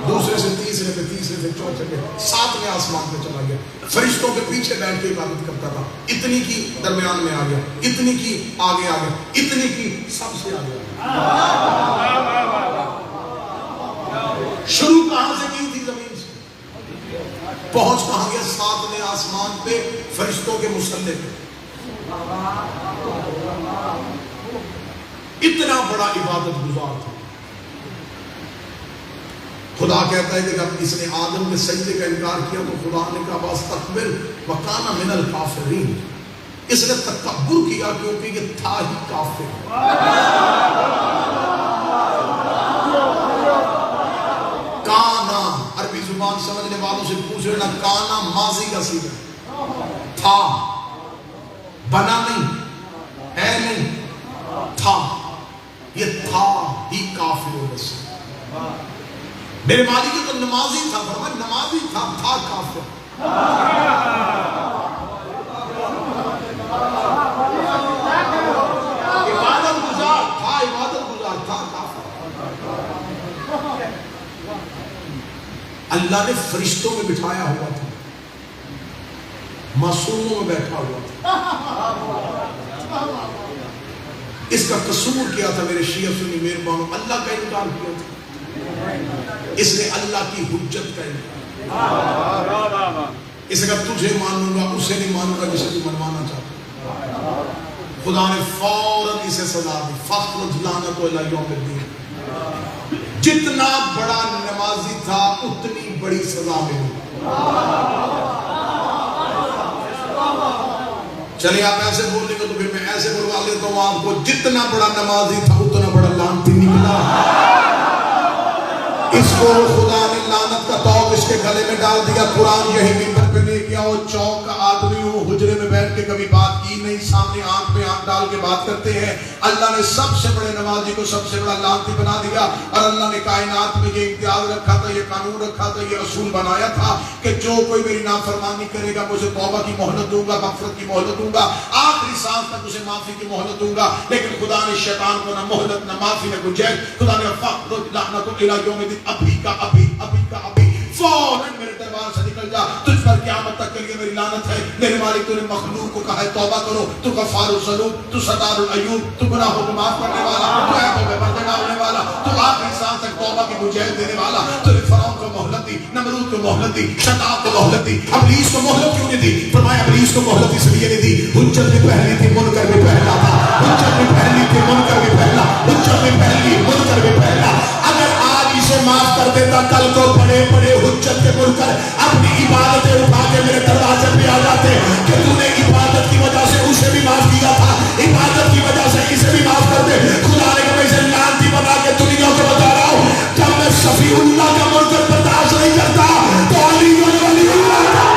دوسرے سے تیسرے پہ، تیسرے سے چوتھے پہ، 7ویں آسمان پہ چلا گیا. فرشتوں کے پیچھے بیٹھ کے عبادت کرتا تھا. اتنی کی درمیان میں آ گیا، اتنی کی آگے آ گیا، اتنی کی سب سے آگے آ گیا. شروع کہاں سے کی تھی؟ زمین سے. پہنچ کہاں گیا؟ 7ویں آسمان پہ فرشتوں کے مسلح پہ. اتنا بڑا عبادت گزار تھا. خدا کہتا ہے کہ جب اس نے آدم کے سجدے کا انکار کیا تو خدا نے کہا واستکبر وکان من الکافرین. اس نے تکبر کیا کیونکہ یہ تھا ہی کافر. کانا، عربی زبان سمجھنے والوں سے پوچھ لینا، کانا ماضی کا صیغہ تھا، بنا نہیں، ہے نہیں، تھا. یہ تھا ہی کافر و رسول. میرے مالک تو نمازی تھا، فرمایا نمازی تھا کافر. عبادت گزار تھا کافر. اللہ نے فرشتوں میں بٹھایا ہوا تھا، معصوموں میں بیٹھا ہوا تھا. اس کا قصور کیا تھا میرے شیعہ سنی مہربانوں؟ اللہ کا انکار کیا تھا. اس نے اللہ کی حجت کا انکار. اس نے کہا تجھے مانوں گا، اسے نہیں مانوں گا جسے تو منوانا چاہتا. خدا نے فوراً اسے سزا دی، فَخْرُجْ لَعْنَتُ إِلَىٰ يَوْمِ الدِّينِ. جتنا بڑا نمازی تھا اتنی بڑی سزا ملی. چلیے آپ ایسے بولنے کو تو پھر میں ایسے بلوا لیتا ہوں آپ کو، جتنا بڑا نمازی تھا اتنا بڑا لعنتی نکلا. اس کو خدا نے لعنت کا توق اس کے گلے میں ڈال دیا. قرآن یہی منبر پہ لے کے آؤ، چوک کا آدمی ہو، حجرے میں بیٹھ کے کبھی بات کی نہیں، سامنے آنکھ پہ آنکھ ڈال کے بات کرتے ہیں. اللہ نے سب سے بڑے نمازی کو سب سے بڑا لعنتی بنا دیا. اور اللہ نے کائنات میں یہ امتیاز رکھا تھا، یہ قانون رکھا تھا، یہ اصول بنایا تھا کہ جو کوئی میری نافرمانی کرے گا مجھے توبہ کی مہلت دوں گا، مغفرت کی مہلت دوں گا، آخری سانس تک اسے معافی کی مہلت دوں گا. لیکن خدا نے شیطان کو نہ مہلت نہ معافی نہ گنجائش. خدا نے فَخْرُجْ لَعْنَتُ إِلَىٰ يَوْمِ الدِّينِ، ابھی کا ابھی فوراً میرے دربار سے نکل جا، تجھ پر قیامت تک کے لیے میری لعنت ہے. میرے مالک تو نے مخلوق کو کہا ہے توبہ کرو، تو غفار الذنوب، تو ستار العیوب، تو گناہوں کو معاف کرنے والا، تو عیبوں پہ پردہ ڈالنے والا، تو آخری سانس تک توبہ کی گنجائش دینے والا. تو نے فرعون کو مہلت دی، نمرود کو مہلت دی، شیطان کو مہلت دی، ابلیس کو مہلت کیوں نہیں دی؟ فرمایا ابلیس کو مہلت اس لیے نہیں دی، حجت بھی پہلی تھی، منکر بھی پہلا تھا. حجت بھی پہلی تھی، منکر بھی پہلا. حجت بھی پہلی، منکر بھی پہلا. اگر آج اسے معاف کر دیتا، کل کو بڑے بڑے حجت کے منکر اپنی عبادتیں اٹھا کے میرے دروازے پہ آ جاتے کہ تو نے عبادت کی وجہ سے اسے بھی معاف کیا تھا، عبادت کی وجہ سے اسے بھی معاف کر دے. خدا نے میں اسے لعنتی بنا کے دنیا کو بتا رہا ہوں، جب میں شفیع اللہ کا منکر برداشت نہیں کرتا تو علی ولی اللہ کا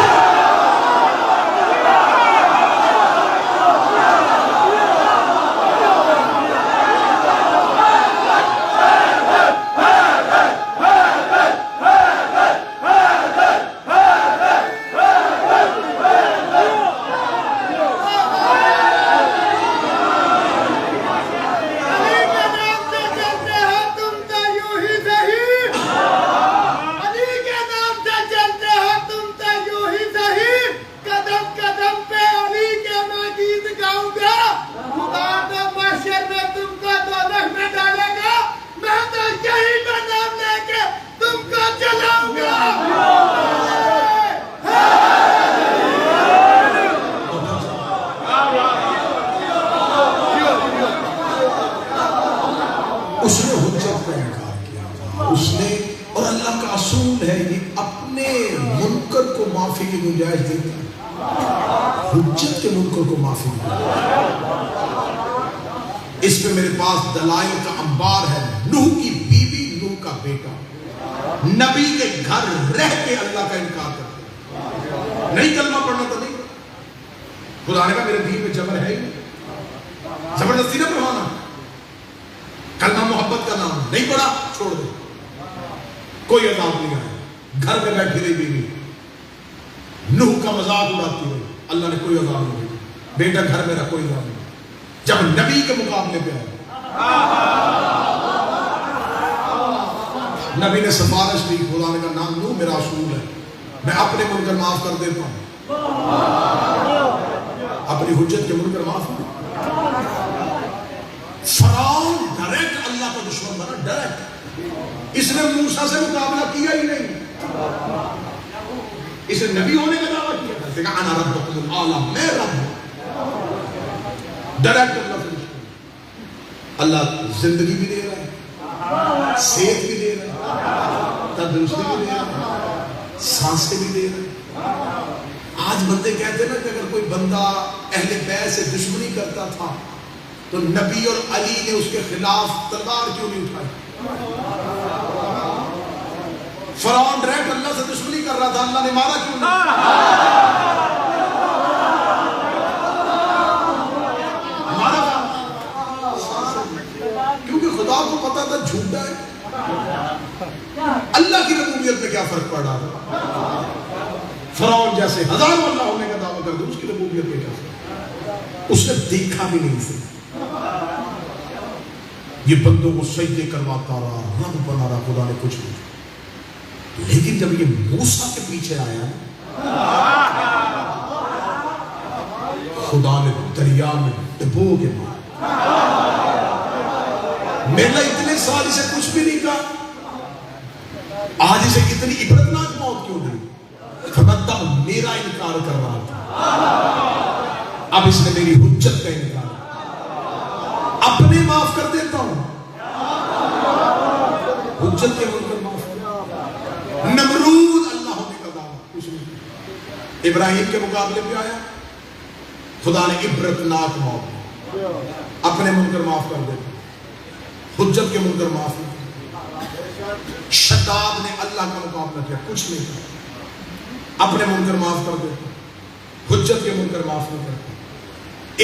حجت کے منکر کو معافی دے. اس پہ میرے پاس دلائل کا انبار ہے. نوح کی بیوی، نوح کا بیٹا نبی کے گھر رہ کے اللہ کا انکار کرتے. نہیں کلمہ پڑھنا تو نہیں. خدا نے کہا میرے دین میں جبر ہے ہی نہیں، زبردستی نہ پڑھوانا. کلمہ محبت کا نام نہیں پڑھا، چھوڑ دو، کوئی عذاب نہیں آیا. گھر میں بیٹھی رہی بیوی، نوح کا مذاق اڑاتی رہی، اللہ نے کوئی عذاب نہیں دیا. بیٹا گھر میں رہا، کوئی عذاب نہیں. جب نبی کے مقابلے پہ آئے، نبی نے سفارش کی. خدا نے کہا نام نوح میرا اصول ہے، میں اپنے منکر معاف کر دیتا ہوں، اپنی حجت کے منکر معاف کر. فرعون ڈائریکٹ اللہ کا دشمن بنا، ڈائریکٹ. اس نے موسیٰ سے مقابلہ کیا ہی نہیں، اسے نبی ہونے کا دعویٰ کیا تھا. کہا انا ربکم الاعلی، میں رب ہوں. ڈائریکٹ اللہ سے دشمن. اللہ زندگی بھی دے رہا ہے، صحت بھی دے رہا ہے، تندرستی بھی دے رہا ہے، سانسیں بھی دے رہا ہے. آج بندے کہتے ہیں نا کہ اگر کوئی بندہ اہل بیت سے دشمنی کرتا تھا تو نبی اور علی نے اس کے خلاف تلوار کیوں نہیں اٹھائی؟ فرعون ڈائریکٹ اللہ سے دشمنی کر رہا تھا، اللہ نے مارا کیوں نہیں؟ کیونکہ خدا کو پتا تھا جھوٹا ہے، اللہ کی ربوبیت میں کیا فرق پڑ رہا تھا؟ فرعون جیسے ہزاروں اللہ ہونے کا دعویٰ کر دے، اس کی ربوبیت میں کیا فرق؟ اس نے دیکھا بھی نہیں تھا، یہ بندوں کو سجدے کرواتا رہا، رب بنا رہا، خدا نے کچھ نہیں. لیکن جب یہ موسیٰ کے پیچھے آیا خدا نے دریا میں ڈبو کے مارا. میرا اتنے سال اسے کچھ بھی نہیں کہا، آج اسے اتنی عبرتناک موت کیوں نہیں؟ فرماتا میرا انکار کر رہا تھا، اب اس نے میری حجت کا انکار، اپنے معاف کر دیتا ہوں، حجت کے منکر معاف کر. نمرود اللہ ہونے کا دعویٰ کچھ نہیں، ابراہیم کے مقابلے پہ آیا، خدا نے عبرتناک موت، اپنے منکر معاف کر دیتا، حجت کے منکر معاف نہیں. شداد نے اللہ کا مقابلہ کیا، کچھ نہیں کیا، اپنے منکر معاف کر دیتا، حجت کے منکر معاف نہیں کرتا.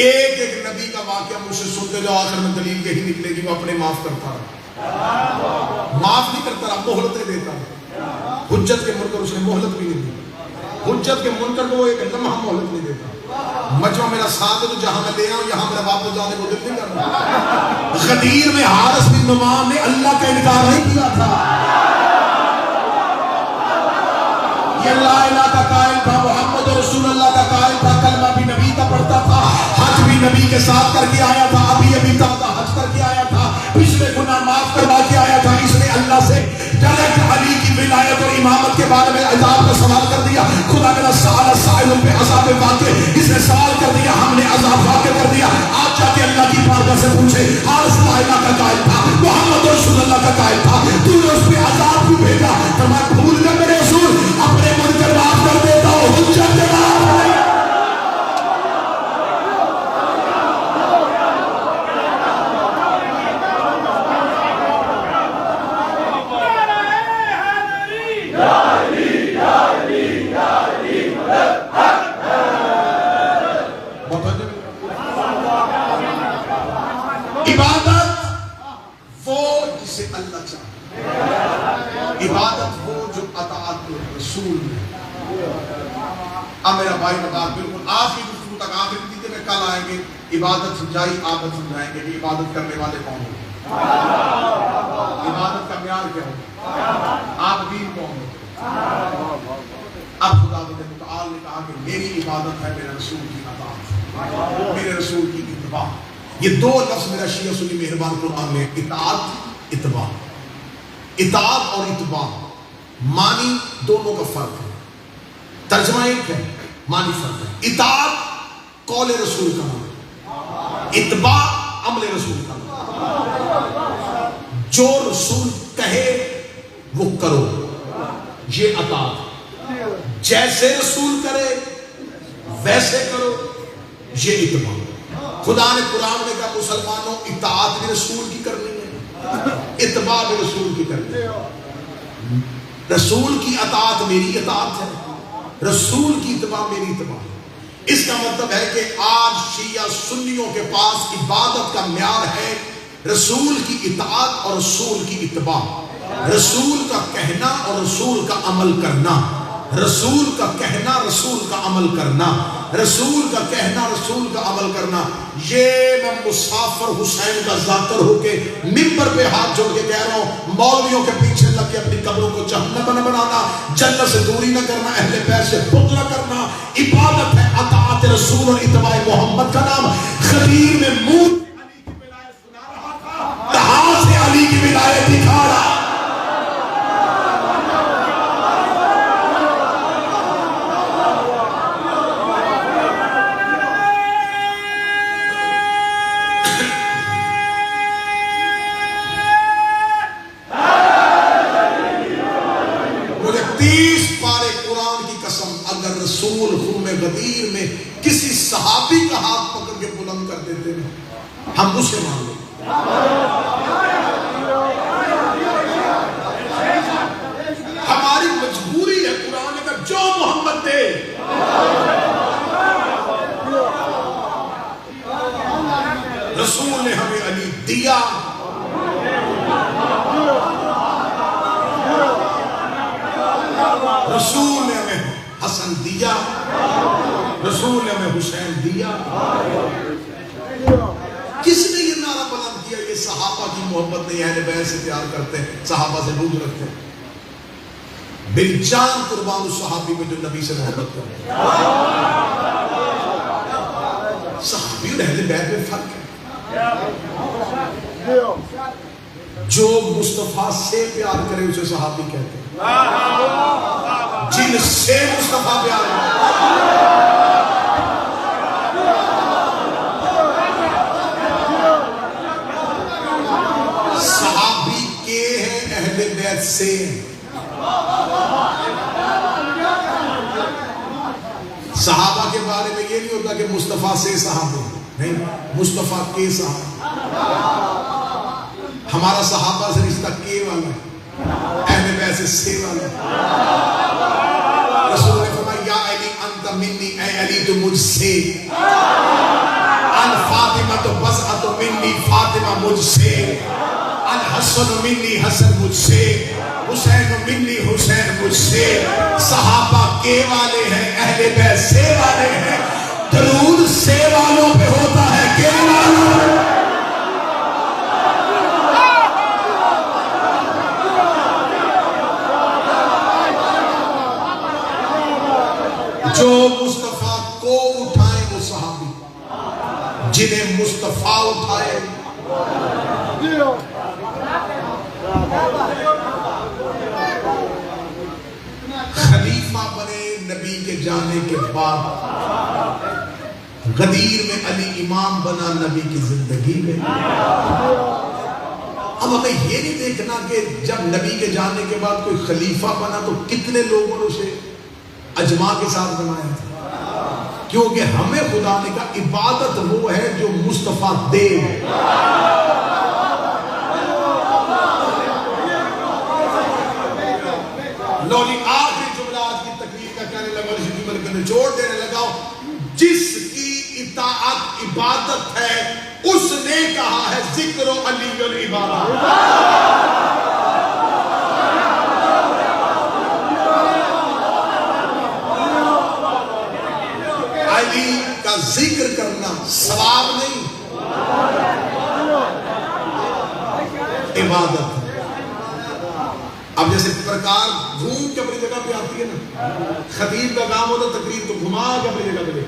ایک ایک نبی کا واقعہ مجھ سے سنتے جاؤ، آخر میں دلیل یہی نکلے گی وہ اپنے معاف کرتا رہا، معاف نہیں کرتا رہا، مہلتیں دیتا رہا. حجت کے منکر اس نے مہلت بھی نہیں دی، حجت کے منکر کو وہ ایک لمحہ مہلت نہیں دیتا. مجمع میرا ساتھ ہے تو جہاں میں لے آؤں یہاں میرا واپس جانے کو دل نہیں کرنا. غدیر میں حارث بن نعمان نے اللہ کا انکار نہیں کیا تھا، یہ لا الہ کا قائل تھا، محمد رسول اللہ کا قائل تھا، کلمہ بھی نبی کا پڑھتا تھا، حج بھی نبی کے ساتھ کر کے آیا تھا، ابھی تازہ حج کر کے آیا تھا، پچھلے گناہ معاف کروا کے آیا تھا. اس نے اللہ سے ڈائریکٹ علی کی ولایت اور امامت کے بارے میں عذاب کا سوال کر دیا. خدا میرا سوال سائل پہ عذاب واقع، اس نے سوال کر دیا، ہم نے عذاب واقع کر دیا. آج جا کے اللہ کی بارگاہ سے پوچھے، حارث لا الہ کا قائل تھا، محمد رسول اللہ کا قائل تھا، تو نے اس پہ عذاب کیوں بھیجا؟ فرمایا بھول کر میرے رسول اپنے منکر معاف کر دیتا ہوں، حجت کے معاف. عبادت وہ جو اطاعت رسول ہے. اب میرا بھائی بتا بالکل آخری گفتگو تک، آخری نتیجے میں کل آئیں گے. عبادت سمجھائی، عادت سمجھائیں گے کہ عبادت کرنے والے کون ہیں، عبادت کا معیار کیا ہوگا، عابدین کون ہیں. اب خدا متعال نے کہا کہ میری عبادت ہے میرے رسول کی اطاعت، میرے رسول کی اتباع. یہ دو لفظ میرا شیعہ سنی مہربان قرآن میں، اطاعت اتباع. اطاعت اور اتباع معنی دونوں کا فرق ہے، ترجمہ ایک ہے، معنی فرق ہے. اطاعت قول رسول کا نام ہے، اتباع عمل رسول کا نام ہے. جو رسول کہے وہ کرو، یہ اطاعت. جیسے رسول کرے ویسے کرو، یہ اتباع. خدا نے قرآن میں کہا مسلمانوں اطاعت بھی رسول کی کرنی ہے، اتباع بھی رسول کی کرنی ہے. رسول کی اطاعت میری اطاعت ہے، رسول کی اتباع میری اتباع ہے. اس کا مطلب ہے کہ آج شیعہ سنیوں کے پاس عبادت کا معیار ہے رسول کی اطاعت اور رسول کی اتباع. رسول کا کہنا اور رسول کا عمل کرنا، رسول کا کہنا رسول کا عمل کرنا، رسول کا کہنا رسول کا عمل کرنا. یہ میں مسافر حسین کا ذاکر ہو کے منبر پہ ہاتھ جوڑ کے کہہ رہا ہوں، مولویوں کے پیچھے لگ کے اپنی قبروں کو جہنم نہ بنانا، جنت سے دوری نہ کرنا، اہل بیت سے بغض نہ کرنا. عبادت ہے اطاعت رسول اور اتباع محمد کا نام. خدیر میں منہ علی کی ولایت سنا رہا تھا، کہاں سے علی کی ولایت دکھا رہا. رسول خون غدیر میں کسی صحابی کا ہاتھ پکڑ کے بلند کر دیتے ہیں، ہم اسے مان لیں۔ ہماری مجبوری ہے، قرآن کا جو محمد دے۔ رسول نے ہمیں علی دیا، رسول نے ہمیں حسن دیا، رسول نے ہمیں حسین دیا۔ کس نے یہ نعرہ بلند کیا؟ یہ صحابہ کی محبت نہیں، اہل بیت سے پیار کرتے ہیں، صحابہ سے بغض رکھتے ہیں، بل جان قربان اس صحابی میں جو نبی سے محبت کرتے ہیں۔ صحابی اور اہل بیت میں فرق ہے۔ جو مصطفیٰ سے پیار کرے اسے صحابی کہتے ہیں، جن سے مصطفیٰ پیار کرے۔ صحابی کے ہیں، اہل بیت سے ہیں۔ صحابہ کے بارے میں یہ نہیں ہوتا کہ مصطفیٰ سے صحابہ، نہیں، مصطفیٰ کے صحابہ۔ ہمارا صحابہ سے رشتہ کے والا ہے، اہل بیت سے والا ہے۔ رسول نے فرمایا یا علی انت منی، اے علی تو مجھ سے، ان فاطمہ تو بضعۃ منی، فاطمہ مجھ سے، ان حسن منی، حسن مجھ سے، حسین منی، حسین مجھ سے۔ صحابہ کے والے ہیں، اہل بیت سے والے ہیں۔ درود سے والوں پہ ہوتا ہے، کے والوں پہ۔ جو مصطفیٰ کو اٹھائے وہ صحابی، جنہیں مصطفیٰ اٹھائے۔ خلیفہ بنے نبی کے جانے کے بعد، غدیر میں علی امام بنا نبی کی زندگی میں۔ اب ہمیں یہ نہیں دیکھنا کہ جب نبی کے جانے کے بعد کوئی خلیفہ بنا تو کتنے لوگوں نے اسے اجماع کے ساتھ بنایا تھا، کیونکہ ہمیں خدا نے کہا عبادت وہ ہے جو مصطفیٰ دے۔ لولی آخری جملہ آج کی تقریر کا کہنے لگا، اسی کی ملک نے جوڑ دینے لگا، جس کی اطاعت عبادت ہے اس نے کہا ہے ذکر علی العبادہ۔ علی کا ذکر کرنا ثواب نہیں، عبادت ہے۔ اب جیسے پرکار گھوم کے اپنی جگہ پہ آتی ہے نا، خطیب کا کام ہوتا تقریر کو گھما کے اپنی جگہ پہ لے۔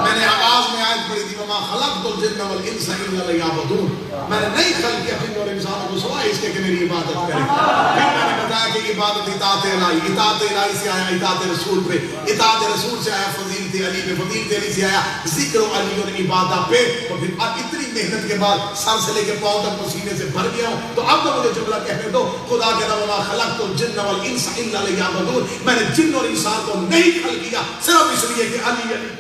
میں نے آغاز میں آیت پڑھی تھی وما خلقت الجن والانس الا لیعبدون، میں نے نہیں خلق کیا جن اور انسانوں کو سوائے اس کے کہ میری عبادت کریں۔ پھر میں نے بتایا کہ عبادت اطاعت الہی، اطاعت الہی سے آیا اطاعت رسول پہ، اطاعت رسول سے آیا فضیلت علی پہ، فضیلت علی سے آیا ذکر علی اور عبادت پہ۔ تو پھر اب اتنی محنت کے بعد سر سے لے کے پاؤں تک پسینے سے بھر گیا ہوں، تو اب تو مجھے جملہ کہنے دو، خدا کہتا وما خلقت الجن والانس الا لیعبدون، میں نے جن اور انسان کو نہیں خلق کیا صرف اس لیے کہ علی علی۔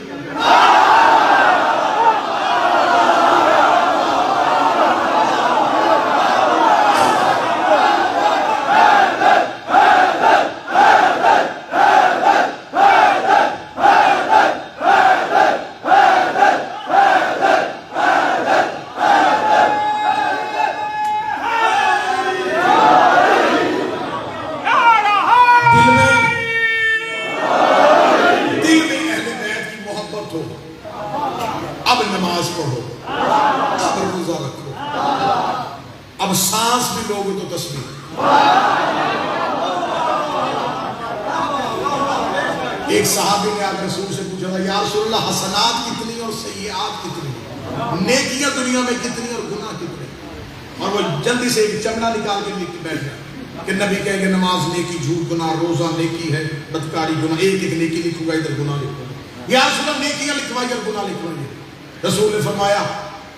اب نماز پڑھو، اب روزہ رکھو، اب سانس بھی لوگے تو تسبیح۔ ایک صحابی نے آپ رسول سے پوچھا تھا یا رسول اللہ حسنات کتنی اور سیئات کتنی، نیکیاں دنیا میں کتنی اور گناہ کتنے؟ اور وہ جلدی سے ایک چمڑا نکال کے لکھ کے بیٹھ گیا کہ نبی کہے کہ نماز نیکی، جھوٹ گناہ، روزہ نیکی ہے، بدکاری گناہ، ایک ایک نیکی لکھوں گا ادھر گناہ لکھوں گا۔ یا رسول اللہ نیکیاں لکھوائی اور گناہ لکھوائی۔ رسول نے فرمایا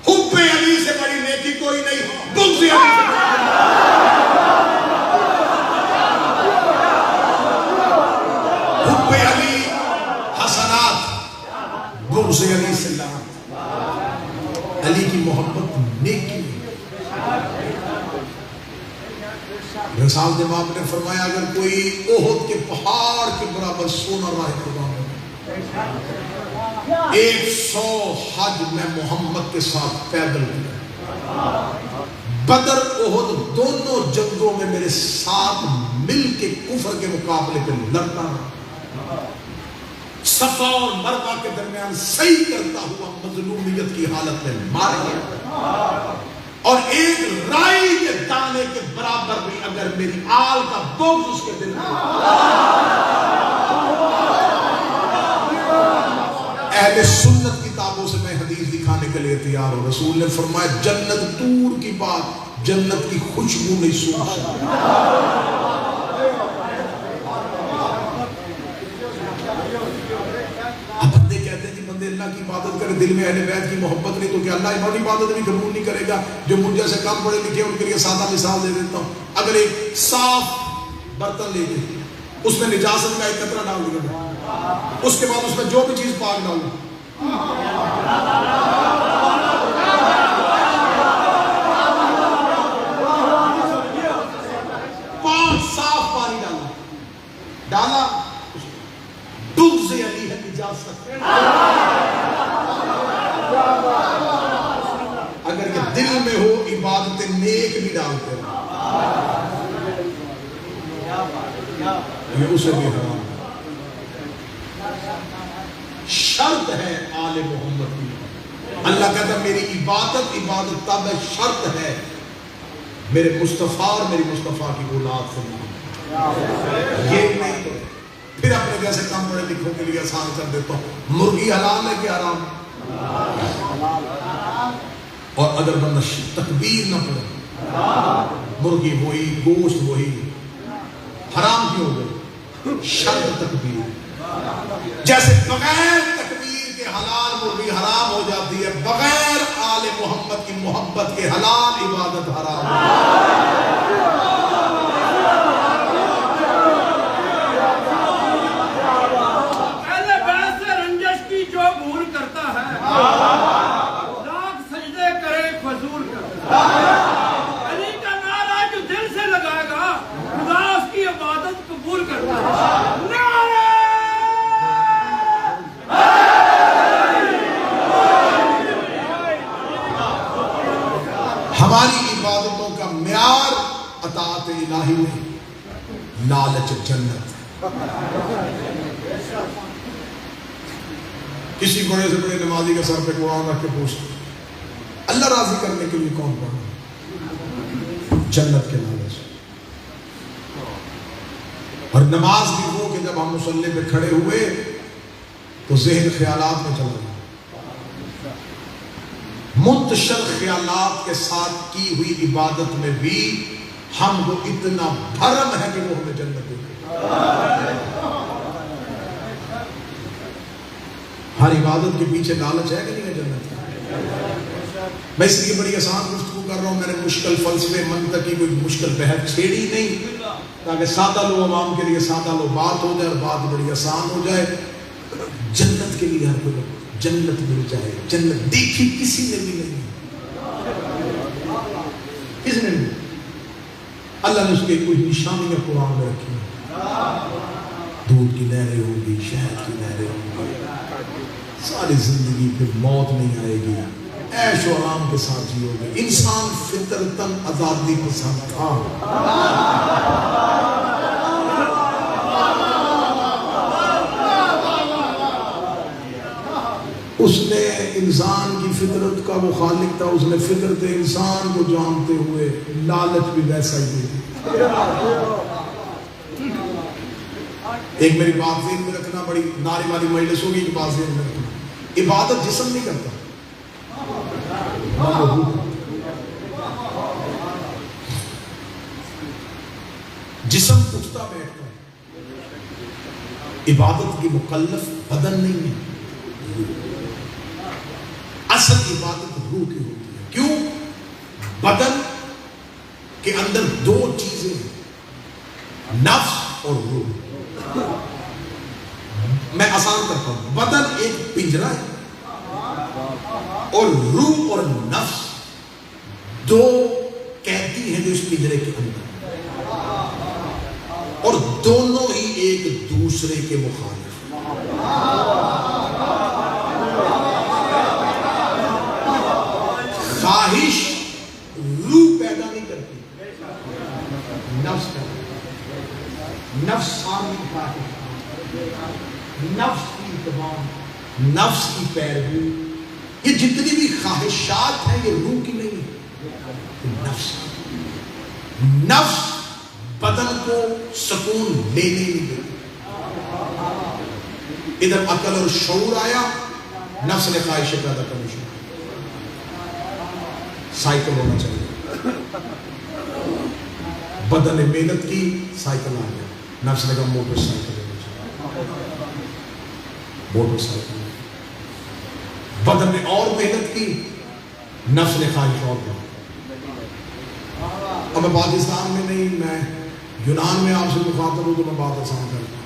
حب علی سے بڑی نیکی کوئی نہیں، بغض علی سے حب علی بغض علی سے لعنت. علی کی محبت نیکی. رسالت امام نے فرمایا اگر کوئی احد کے پہاڑ کے برابر سونا راہ قربان ہو 100 حج میں محمد کے ساتھ پیدل کیا. بدر احد دونوں جنگوں میں میرے ساتھ مل کے کفر کے مقابلے پہ لڑتا رہا. صفا اور مروہ کے درمیان صحیح کرتا ہوا مظلومیت کی حالت میں مارا گیا. اور ایک رائی کے دانے کے برابر بھی اگر میری آل کا بغض اس کے دل میں اہل سنت کتابوں سے میں حدیث دکھانے کے لیے تیار ہوں. رسول نے فرمایا جنت دور کی بات جنت کی خوشبو نہیں سون سکتی. اب بندے کہتے ہیں کہ بندے اللہ کی عبادت کرے دل میں اہل بیت کی محبت نہیں تو کیا اللہ ہماری عبادت بھی قبول نہیں کرے گا. جو مجھ جیسے کم پڑھے لکھے ان کے لیے سادہ مثال دے دیتا ہوں. اگر ایک صاف برتن لے کے اس میں نجاست کا ایک قطرہ ڈال دیا اس کے بعد اس میں جو بھی چیز پاک ڈالو 5 صاف پانی ڈالا بغض علی ہے نجاست. اگر یہ دل میں ہو عبادت نیک بھی ڈالتے ہیں یہ اسے بھی حرام. شرط ہے آل محمد کی. اللہ کہتا ہے میری عبادت تب ہے شرط ہے میرے مصطفیٰ اور میری مصطفیٰ کی اولاد سے نہیں. یہ نہیں تو پھر اپنے جیسے کم پڑھے لکھوں کے لیے آسان کر دیتا ہوں. مرغی حلال ہے کہ حرام؟ اور اگر بندہ تکبیر نہ پڑھے مرغی وہی گوشت وہی حرام کیوں ہو گئے؟ شرط تکبیر. جیسے بغیر تکبیر کے حلال مرغی حرام ہو جاتی ہے بغیر آل محمد کی محبت کے حلال عبادت حرام پہلے بیعت سے رنجش کی جو بھول کرتا ہے لاکھ سجدے کرے فضول کرتا ہے. علی کا نعرہ جو دل سے لگائے گا خدا اس کی عبادت قبول کرتا ہے. ہماری عبادتوں کا معیار اطاعت الہی نہیں لالچ جنت. کسی بڑے سے بڑے نمازی کے سر پہ قرآن رکھ کے پوچھتے اللہ راضی کرنے کے لیے کون پڑھا؟ جنت کے لالچ. اور نماز بھی وہ کہ جب ہم مصلی پہ کھڑے ہوئے تو ذہن خیالات میں چلا گیا. منتشر خیالات کے ساتھ کی ہوئی عبادت میں بھی ہم کو اتنا بھرم ہے کہ وہ ہمیں جنت دے گا. ہر عبادت کے پیچھے لالچ ہے کہ نہیں ہے جنت کا؟ میں اس لیے بڑی آسان گفتگو کر رہا ہوں. میں نے مشکل فلسفے منطق کی کوئی مشکل بحث چھیڑی نہیں تاکہ سادہ لو عوام کے لیے سادہ لو بات ہو جائے اور بات بڑی آسان ہو جائے. جنت کے لیے ہر کوئی جنت مل جائے. جنت دیکھی کسی نے بھی نہیں کسی نے نہیں. اللہ نے اس کے کوئی نشانیاں قرآن میں رکھی ہیں. دودھ کی نہریں ہوں گی شہد کی نہریں ہوں گی. ساری زندگی پھر موت نہیں آئے گی. عیش و آرام کے ساتھ جیو گے. انسان فطرتاً آزادی پسند تھا. اس نے انسان کی فطرت کا وہ خالق تھا. اس نے فطرت انسان کو جانتے ہوئے لالچ بھی ویسا ہی دی. ایک میری بات ذہن میں رکھنا بڑی نعرے والی مجلس ہوگی کہ بات ذہن میں رکھنا. عبادت جسم نہیں کرتا جسم اٹھتا بیٹھتا ہے. عبادت کی مکلف بدن نہیں ہے. اصل عبادت روح کی ہوتی ہے. کیوں؟ بدن کے اندر 2 چیزیں ہیں نفس اور روح. میں آسان کرتا ہوں. بدن ایک پنجرا ہے اور روح اور نفس دو قیدی ہیں جو اس پنجرے کے اندر، اور دونوں ہی ایک دوسرے کے مخالف۔ خواہش روح پیدا نہیں کرتی، نفس پیدا کرتی۔ نفس سامنے خواہش، نفس کی تمام، نفس کی پیروی، یہ جتنی بھی خواہشات ہیں یہ روح کی نہیں ہے، نفس کی۔ نفس بدن کو سکون لینے نہیں دیتی۔ ادھر عقل اور شعور آیا، نفس نے خواہشیں پیدا کرنی شروع، سائیکل ہونا چاہیے۔ بدن نے محنت کی، سائیکل آ گیا، نفس نے کہا موٹر سائیکل ہونا چاہیے، موٹر سائیکل۔ بدن نے اور محنت کی، نفس نے خواہش اور کیا۔ اب میں پاکستان میں نہیں، میں یونان میں آپ سے مخاطب ہوں تو میں بات آسان کرتا ہوں۔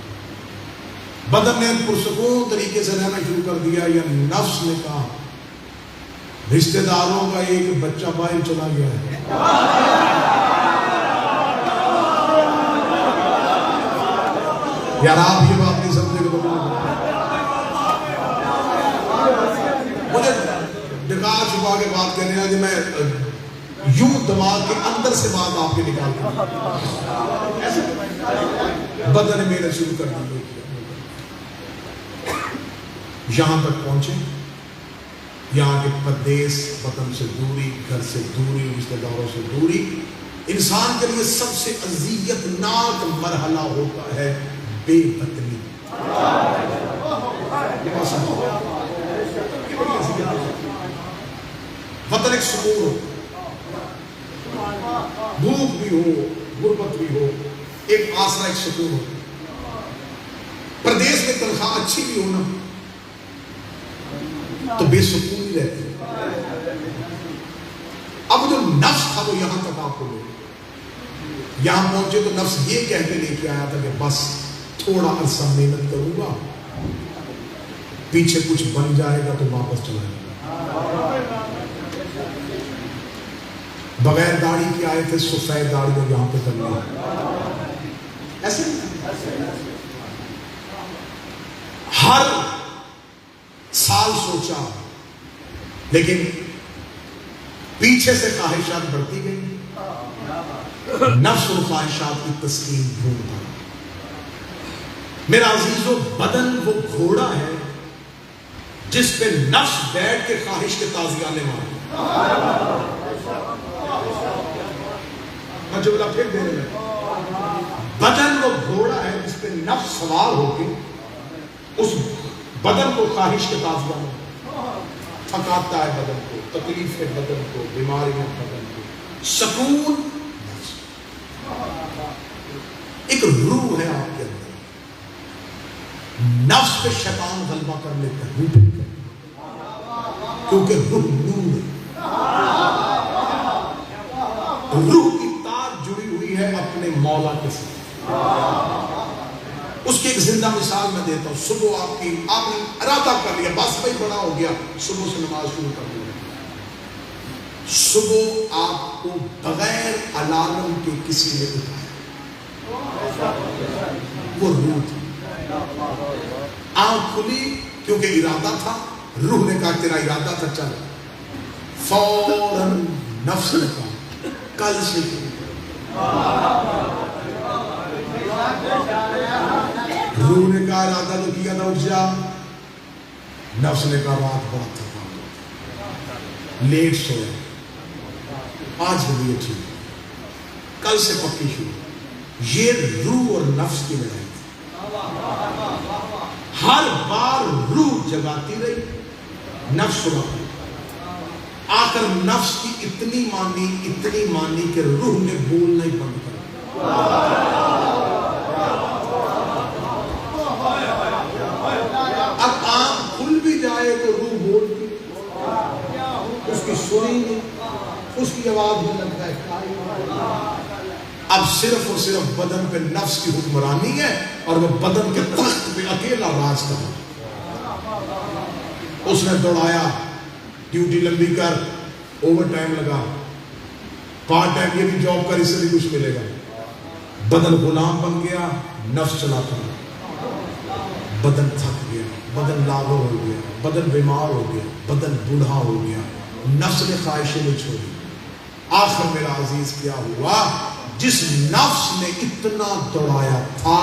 بدن نے پرسکون طریقے سے رہنا شروع کر دیا، یا نفس نے کہا رشتہ داروں کا ایک بچہ باہر چلا گیا ہے، یار آپ یہ بات نہیں سمجھے گا تو مجھے ڈکا چھپا کے بات کرنے ہے کہ میں یوں دماغ کے اندر سے بات آپ کے نکالتا ہوں۔ بدن نے محنت شروع کر دی، یہاں تک پہنچے، یہاں کے پردیس، وطن سے دوری، گھر سے دوری، رشتہ داروں سے دوری۔ انسان کے لیے سب سے اذیت ناک مرحلہ ہوتا ہے بے وطنی۔ وطن ایک سکون ہو، بھوک بھی ہو، غربت بھی ہو، ایک آسرا، ایک سکون ہو۔ پردیس میں تنخواہ اچھی بھی ہو نا تو بے سکون ہی رہتے۔ اب جو نفس تھا وہ یہاں تک آپ کو لے، یہاں پہنچے تو نفس یہ کہہ کے لے کے آیا تھا کہ بس تھوڑا عرصہ محنت کروں گا، پیچھے کچھ بن جائے گا تو واپس چلا جائے گا۔ بغیر داڑھی کی آئے تھے، سفید داڑھی کو یہاں پہ کر لیا، ایسے ہر سال سوچا، لیکن پیچھے سے خواہشات بڑھتی گئی، نفس اور خواہشات کی تسکین ڈھونڈتا۔ میرا عزیزو، بدن وہ گھوڑا ہے جس پہ نفس بیٹھ کے خواہش کے تازیانے مارے۔ میں جملہ پھر دے رہا ہوں، بدن وہ گھوڑا ہے جس پہ نفس سوار ہو کے اس بدن کو خواہش کے تازیانے تھکاتا ہے، بدن کو تکلیف ہے، بدن کو بیماریاں، بدن کو سکون۔ ایک روح ہے آپ کے اندر، نفس پہ شیطان غلبہ کر لیتا ہے، روح پہ نہیں کرتا، کیونکہ روح نور ہے۔ روح کی تار جڑی ہوئی ہے اپنے مولا کے ساتھ۔ اس کی ایک زندہ مثال میں دیتا ہوں۔ صبح آپ نے ارادہ کر لیا، بس بھائی بڑا ہو گیا، صبح سے نماز شروع کر دیا، صبح آپ کو بغیر الارم کے کسی نے اٹھایا، وہ روح تھی۔ آنکھ کھلی کیونکہ ارادہ تھا، روح نے کہا تیرا ارادہ تھا چل، فوراً نفس نے کہا کل سے روح نے کہا ارادہ تو کیا تھا اٹھ جا، نفس نے کہا رات بڑا تھکا، لیٹ سویا، آج بھی اچھی، کل سے پکی شروع۔ یہ روح اور نفس کی لڑائی تھی، ہر بار روح جگاتی رہی، نفس سناتی، آخر نفس کی اتنی مانی کہ روح نے بولنا ہی بند کر دیا۔ اب آنکھ کھل بھی جائے تو روح بولتی، اس کی سنیں گے، اس کی آواز میں لگتا ہے اب صرف اور صرف بدن پہ نفس کی حکمرانی ہے، اور وہ بدن کے تخت پہ اکیلا راج کر رہا ہے۔ اس نے دوڑایا، ڈیوٹی لمبی کر، اوور ٹائم لگا، پارٹ ٹائم یہ بھی جاب کر، اس سے بھی کچھ ملے گا۔ بدن غلام بن گیا، نفس چلاتا رہا، بدن تھک گیا، بدن لاغر ہو گیا، بدن بیمار ہو گیا، بدن بوڑھا ہو گیا، نفس نے خواہشیں نہیں چھوڑی۔ آخر میرا عزیز کیا ہوا؟ جس نفس نے اتنا دوڑایا تھا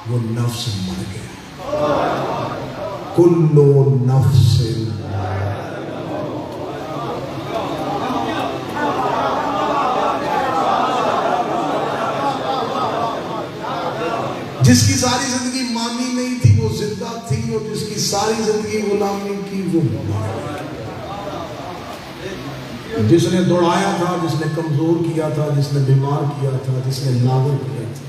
وہ نفس مر گیا۔ کلو نفس جس کی ساری زندگی مانی نہیں تھی وہ زندہ تھی، اور جس کی ساری زندگی غلامی کی وہ مر گئی۔ جس نے دوڑایا تھا، جس نے کمزور کیا تھا، جس نے بیمار کیا تھا، جس نے لاغر کیا تھا،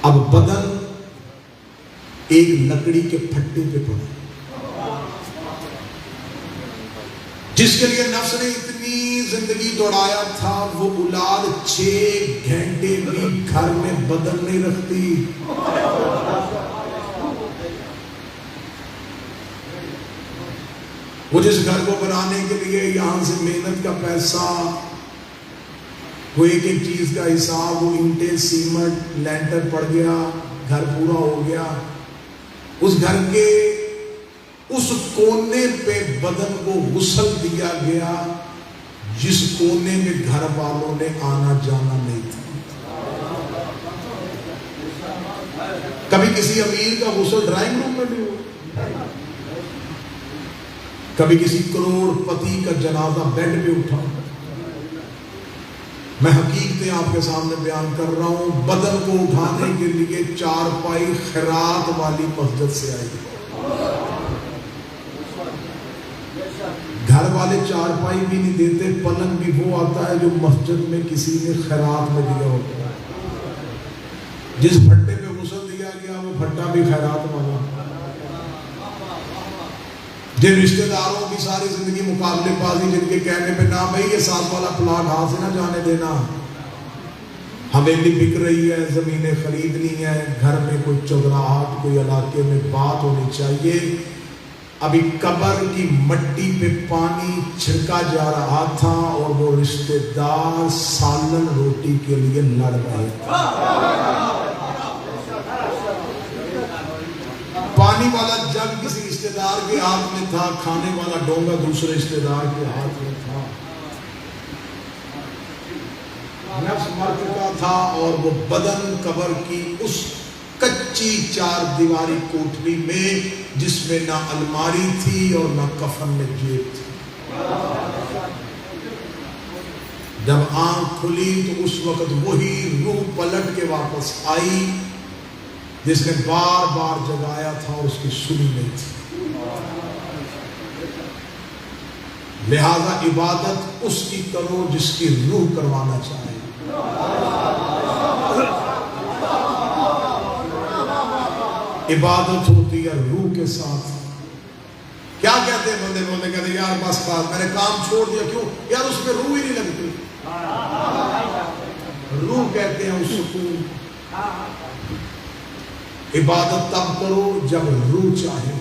اب بدن ایک لکڑی کے پھٹے پہ پڑا۔ جس کے لیے نفس نے اتنی زندگی دوڑایا تھا، وہ اولاد 6 گھنٹے بھی گھر میں بدن نہیں رکھتی۔ وہ جس گھر کو بنانے کے لیے یہاں سے محنت کا پیسہ، وہ ایک ایک چیز کا حساب، وہ اینٹیں، سیمنٹ، لینٹر پڑ گیا، گھر پورا ہو گیا، اس گھر کے اس کونے پہ بدن کو غسل دیا گیا جس کونے میں گھر والوں نے آنا جانا نہیں تھا۔ کبھی کسی امیر کا غسل ڈرائنگ روم میں بھی ہوا، کبھی کسی کروڑ پتی کا جنازہ بیڈ پہ اٹھا۔ میں حقیقتیں آپ کے سامنے بیان کر رہا ہوں۔ بدن کو اٹھانے کے لیے چارپائی خیرات والی مسجد سے آئی، گھر والے چارپائی بھی نہیں دیتے، پلنگ بھی وہ آتا ہے جو مسجد میں کسی نے خیرات میں دیا ہوتا ہے۔ جس پھٹے پہ غسل دیا گیا وہ پھٹا بھی خیرات والا۔ جن رشتہ داروں کی ساری زندگی مقابلے بازی، جن کے کہنے پہ نہ بھائی یہ 7 والا پلاٹ ہاتھ سے نہ جانے دینا، حویلی بک رہی ہے، زمینیں خریدنی ہے، گھر میں کوئی چودراہٹ، کوئی علاقے میں بات ہونی چاہیے، ابھی قبر کی مٹی پہ پانی چھڑکا جا رہا تھا اور وہ رشتہ دار سالن روٹی کے لیے لڑ رہے تھے۔ پانی والا جگ کسی رشتہ دار کے ہاتھ میں تھا، کھانے والا ڈونگا دوسرے رشتہ دار کے ہاتھ میں تھا۔ نفس مر چکا تھا اور وہ بدن قبر کی اس کچی 4 دیواری کوٹری میں، جس میں نہ الماری تھی اور نہ کفن میں جیب تھی۔ جب آنکھ کھلی تو اس وقت وہی روح پلٹ کے واپس آئی جس نے بار بار جگایا تھا اور اس کی سنی نہیں تھی۔ لہذا عبادت اس کی کرو جس کی روح کروانا چاہے۔ عبادت ہوتی ہے روح کے ساتھ۔ کیا کہتے ہیں بندے بولتے کہتے ہیں یار بس بات، میں نے کام چھوڑ دیا، کیوں یار اس میں روح ہی نہیں لگتی۔ روح کہتے ہیں اس سکون۔ عبادت تب کرو جب روح چاہے،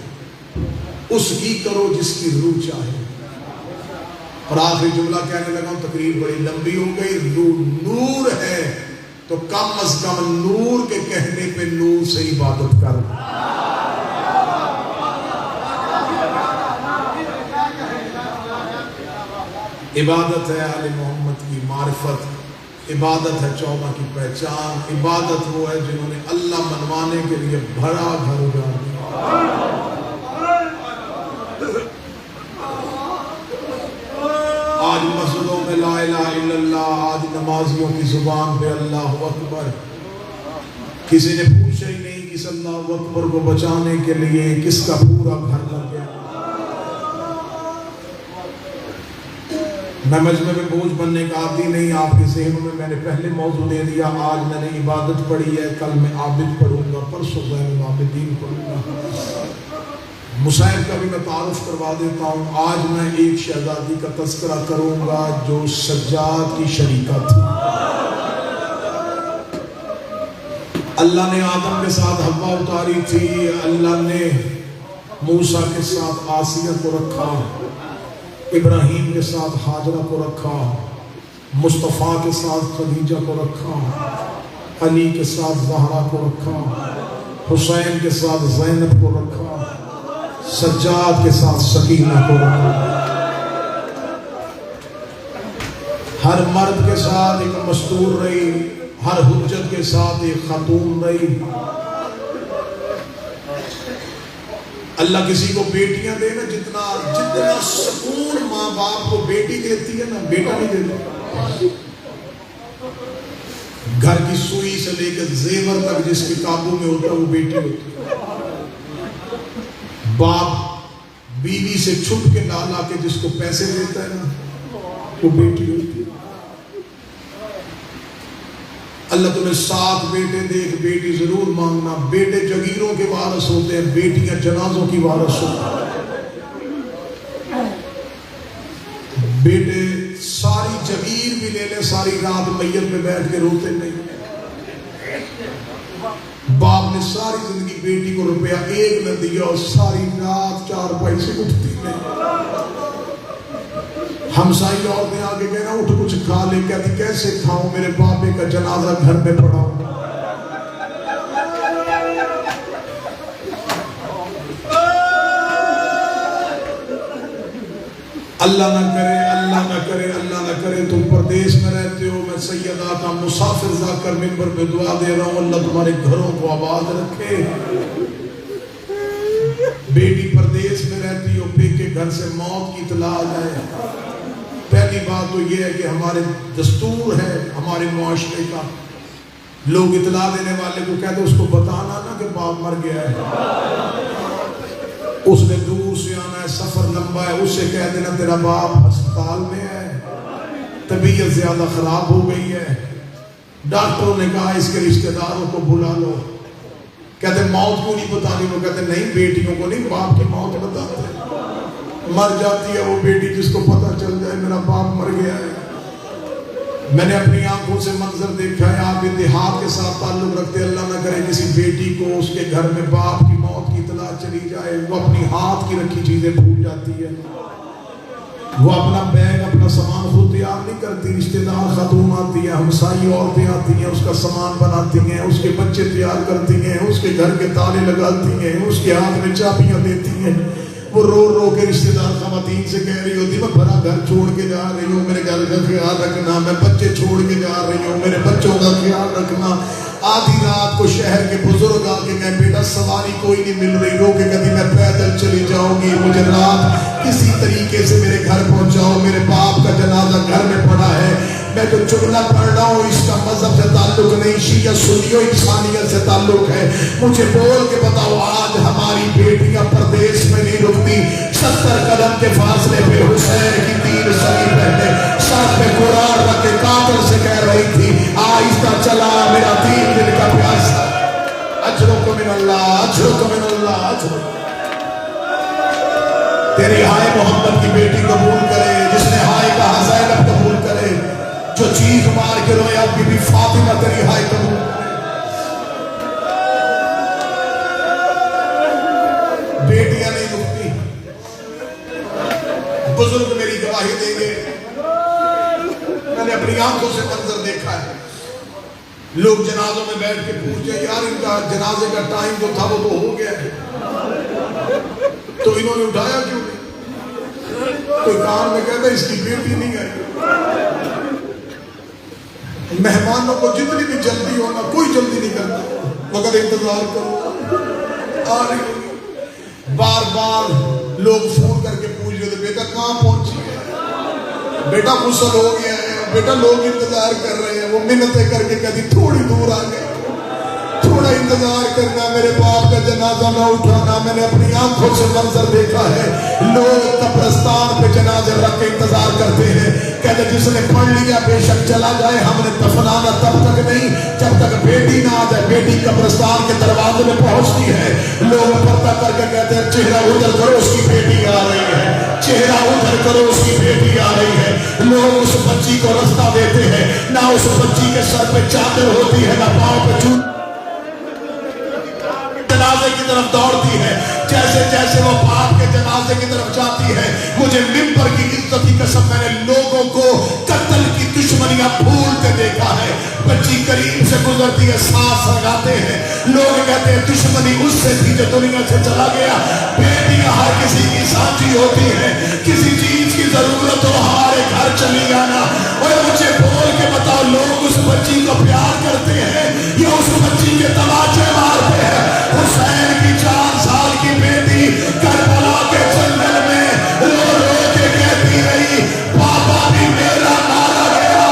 اس کی کرو جس کی روح چاہے۔ اور آخری جملہ کہنے لگا ہوں، تقریر بڑی لمبی ہو گئی۔ روح نور ہے تو کم از کم نور کے کہنے پہ نور سے عبادت کر۔ عبادت ہے آل محمد کی معرفت، عبادت ہے چوبہ کی پہچان، عبادت وہ ہے جنہوں نے اللہ منوانے کے لیے بھرا گھر اجاڑ دیا۔ آج مسجدوں میں لا الہ الا اللہ، آج نمازیوں کی زبان پہ اللہ اکبر، کسی نے پوچھا ہی نہیں کہ اللہ اکبر کو بچانے کے لیے کس کا پورا گھر لگ گیا۔ میں مجمع میں بوجھ بننے کا عادی نہیں، آپ کے ذہنوں میں نے پہلے موضوع دے دیا۔ آج میں نے عبادت پڑھی ہے، کل میں عابد پڑھوں گا، پرسوں میں عابدین پڑھوں گا۔ مصائب کا بھی میں تعارف کروا دیتا ہوں۔ آج میں ایک شہزادی کا تذکرہ کروں گا جو سجاد کی شریکہ تھی۔ اللہ نے آدم کے ساتھ حوا اتاری تھی، اللہ نے موسیٰ کے ساتھ آسیہ کو رکھا، ابراہیم کے ساتھ ہاجرہ کو رکھا، مصطفیٰ کے ساتھ خدیجہ کو رکھا، علی کے ساتھ زہرا کو رکھا، حسین کے ساتھ زینب کو رکھا، سجاد کے ساتھ سکینہ کو رکھا۔ ہر مرد کے ساتھ ایک مستور رہی، ہر حجت کے ساتھ ایک خاتون رہی۔ اللہ کسی کو بیٹیاں دے نا، جتنا سکون ماں باپ کو بیٹی دیتی ہے نا، بیٹا نہیں دیتا۔ گھر کی سوئی سے لے کر زیور تک جس کے قابو میں ہوتا ہے وہ بیٹی ہوتی ہے۔ باپ بیوی سے چھپ کے لا لا کے جس کو پیسے دیتا ہے نا وہ بیٹی ہوتی ہے۔ اللہ تمہیں 7 بیٹے دے، ایک بیٹی ضرور مانگنا۔ بیٹے جگیروں کے وارث ہوتے ہیں، بیٹیاں جنازوں کی وارث ہوتی ہیں۔ بیٹے ساری جگیر بھی لے لے، ساری رات میت پہ بیٹھ کے روتے نہیں۔ باپ نے ساری زندگی بیٹی کو روپیہ 1 نہ دیا اور ساری رات 4 پیسے اٹھتی نہیں۔ ہمسائی عورتیں آگے کہنا اٹھ کچھ کھا لے، کہتی کیسے کھاؤں، میرے باپے کا جنازہ گھر میں پڑا ہوں۔ اللہ نہ کرے، اللہ نہ کرے، اللہ نہ کرے تم پردیس میں رہتے ہو، میں سید آقا مسافر جا کر منبر پہ دعا دے رہا ہوں، اللہ تمہارے گھروں کو آباد رکھے۔ بیٹی پردیس میں رہتی ہو، بیٹے گھر سے موت کی اطلاع آ جائے، پہلی بات تو یہ ہے کہ ہمارے دستور ہے ہمارے معاشرے کا، لوگ اطلاع دینے والے کو کہتے اس کو بتانا نا کہ باپ مر گیا ہے، اس نے دور سے آنا ہے، سفر لمبا ہے، اسے کہہ دینا تیرا باپ ہسپتال میں ہے، طبیعت زیادہ خراب ہو گئی ہے، ڈاکٹروں نے کہا اس کے رشتہ داروں کو بلا لو۔ کہتے موت کیوں نہیں بتانی؟ وہ کہتے نہیں، بیٹیوں کو نہیں، باپ کی موت بتاتے۔ مر جاتی ہے وہ بیٹی جس کو پتہ چل جائے میرا باپ مر گیا ہے۔ میں نے اپنی آنکھوں سے منظر دیکھا ہے، آپ اتحاد کے ساتھ تعلق رکھتے، اللہ نہ کرے کسی بیٹی کو اس کے گھر میں باپ کی موت کی اطلاع چلی جائے، وہ اپنی ہاتھ کی رکھی چیزیں بھول جاتی ہے، وہ اپنا بیگ اپنا سامان خود تیار نہیں کرتی، رشتہ دار خاتون آتی ہیں، ہمسائی عورتیں آتی ہیں، اس کا سامان بناتی ہیں، اس کے بچے تیار کرتی ہیں، اس کے گھر کے تالے لگاتی ہیں، اس کے ہاتھ میں چابیاں دیتی ہیں، وہ رو رو کے رشتہ دار خواتین سے کہہ رہی ہوتی میں بھرا گھر چھوڑ کے جا رہی ہوں، میرے گھر کا خیال رکھنا، میں بچے چھوڑ کے جا رہی ہوں، میرے بچوں کا خیال رکھنا۔ آدھی رات کو شہر کے بزرگ آ کے کہیں بیٹا سواری کوئی نہیں مل رہی، رو کے کہتی میں پیدل چلی جاؤں گی، مجھے رات کسی طریقے سے میرے گھر پہنچاؤ، میرے باپ کا جنازہ گھر میں پڑا ہے۔ میں جو جملہ پڑھ رہا ہوں اس کا مذہب سے تعلق نہیں، شیعہ سنی انسانیت سے تعلق ہے۔ مجھے بول کے بتاؤ آج ہماری بیٹیاں پردیس میں نہیں رکتی، 70 قدم کے فاصلے پہ حسین کی 3 سری پہنے سر پہ قرآن رکھ کے قاتل سے کہہ رہی تھی آہستہ چلا میرا 3 دن کا پیاسا، اجرک من اللہ، اجرک من اللہ، اجرک۔ تیری ہائے محمد کی بیٹی قبول کرے، جس نے ہائے کہا زینب قبول کرے، جو چیخ مار کے روئے اب بی بی فاطمہ تیری ہائے قبول کرے۔ بیٹیاں نہیں رکتی، بزرگ میری گواہی دیں گے، میں نے اپنی آنکھوں سے منظر دیکھا ہے، لوگ جنازوں میں بیٹھ کے پوچھتے یار ان کا جنازے کا ٹائم جو تھا وہ تو ہو گیا ہے، تو انہوں نے اٹھایا کیوں نہیں؟ کوئی کام میں کہتا ہے اس کی بیٹی نہیں آئی۔ مہمانوں کو جتنی بھی جلدی ہونا کوئی جلدی نہیں کرتا، مگر انتظار کرو آ رہی ہوگی۔ بار بار لوگ فون کر کے پوچھ رہے تھے بیٹا کہاں پہنچی ہے، بیٹا غسل ہو گیا ہے، بیٹا لوگ انتظار کر رہے ہیں، وہ منتیں کر کے کہتی تھوڑی دور آ گئے، تھوڑا انتظار کرنا، میرے باپ کا جنازہ نہ اٹھانا۔ میں نے اپنی آنکھوں سے منظر دیکھا ہے، لوگ قبرستان پہ جنازے رکھ کے انتظار کرتے ہیں، کہتے جس نے پڑھ لیا بے شک چلا جائے، ہم نے دفنانا تب تک نہیں جب تک بیٹی نہ آ جائے۔ بیٹی قبرستان کے دروازے میں پہنچتی ہے، لوگ پردہ کر کے کہتے ہیں چہرہ ادھر کرو اس کی بیٹی آ رہی ہے، چہرہ ادھر کرو اس کی بیٹی آ رہی ہے۔ لوگ اس بچی کو رستہ دیتے ہیں، نہ اس بچی کے سر پہ چادر ہوتی ہے نہ پاؤں پہ جنازے کی طرف دوڑتی ہے، جیسے جیسے وہ پیغمبر کی عزت کی قسم میں نے لوگوں کو قتل کی دشمنیاں بھولتے دیکھا ہے. بچی قریب سے گزرتی ہے, سانس لگاتے ہیں, لوگ کہتے ہیں دشمنی اس سے تھی جو دنیا سے چلا گیا. بیٹیاں ہر کسی کی ساتھی ہوتی ہیں, کسی چیز کی ضرورت ہو ہمارے گھر چلی آنا. اور مجھے بول کے بتاؤ, لوگ اس بچی کو پیار کرتے ہیں یا اس بچی کے تماچے مارتے ہیں؟ حسین کی 4 سال کی بیٹی کربلا کے جنگل میں رو رو کے کہتی رہی, پاپا بھی میرا مارا گیا,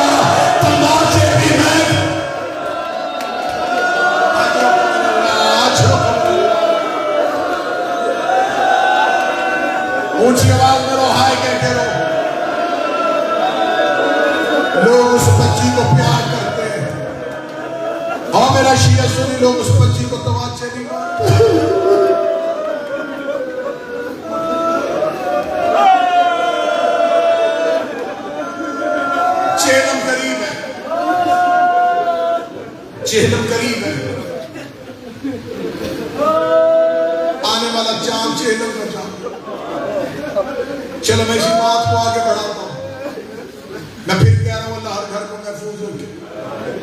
تماچے بھی میں. اونچی آواز میں رو, ہائے کہہ کے رو. لوگ اس بچی کو پیار کرتے ہیں, اور میرا شیعہ سنی, لوگ اس بچی کو تماچے نہیں مارتے. چہلم قریب ہے, چہلم قریب ہے, آنے والا چاند چہلم کا چاند. چلو میں اسی بات کو آگے بڑھاتا ہوں. میں پھر کہہ رہا ہوں, اللہ ہر گھر کو محفوظ رکھے.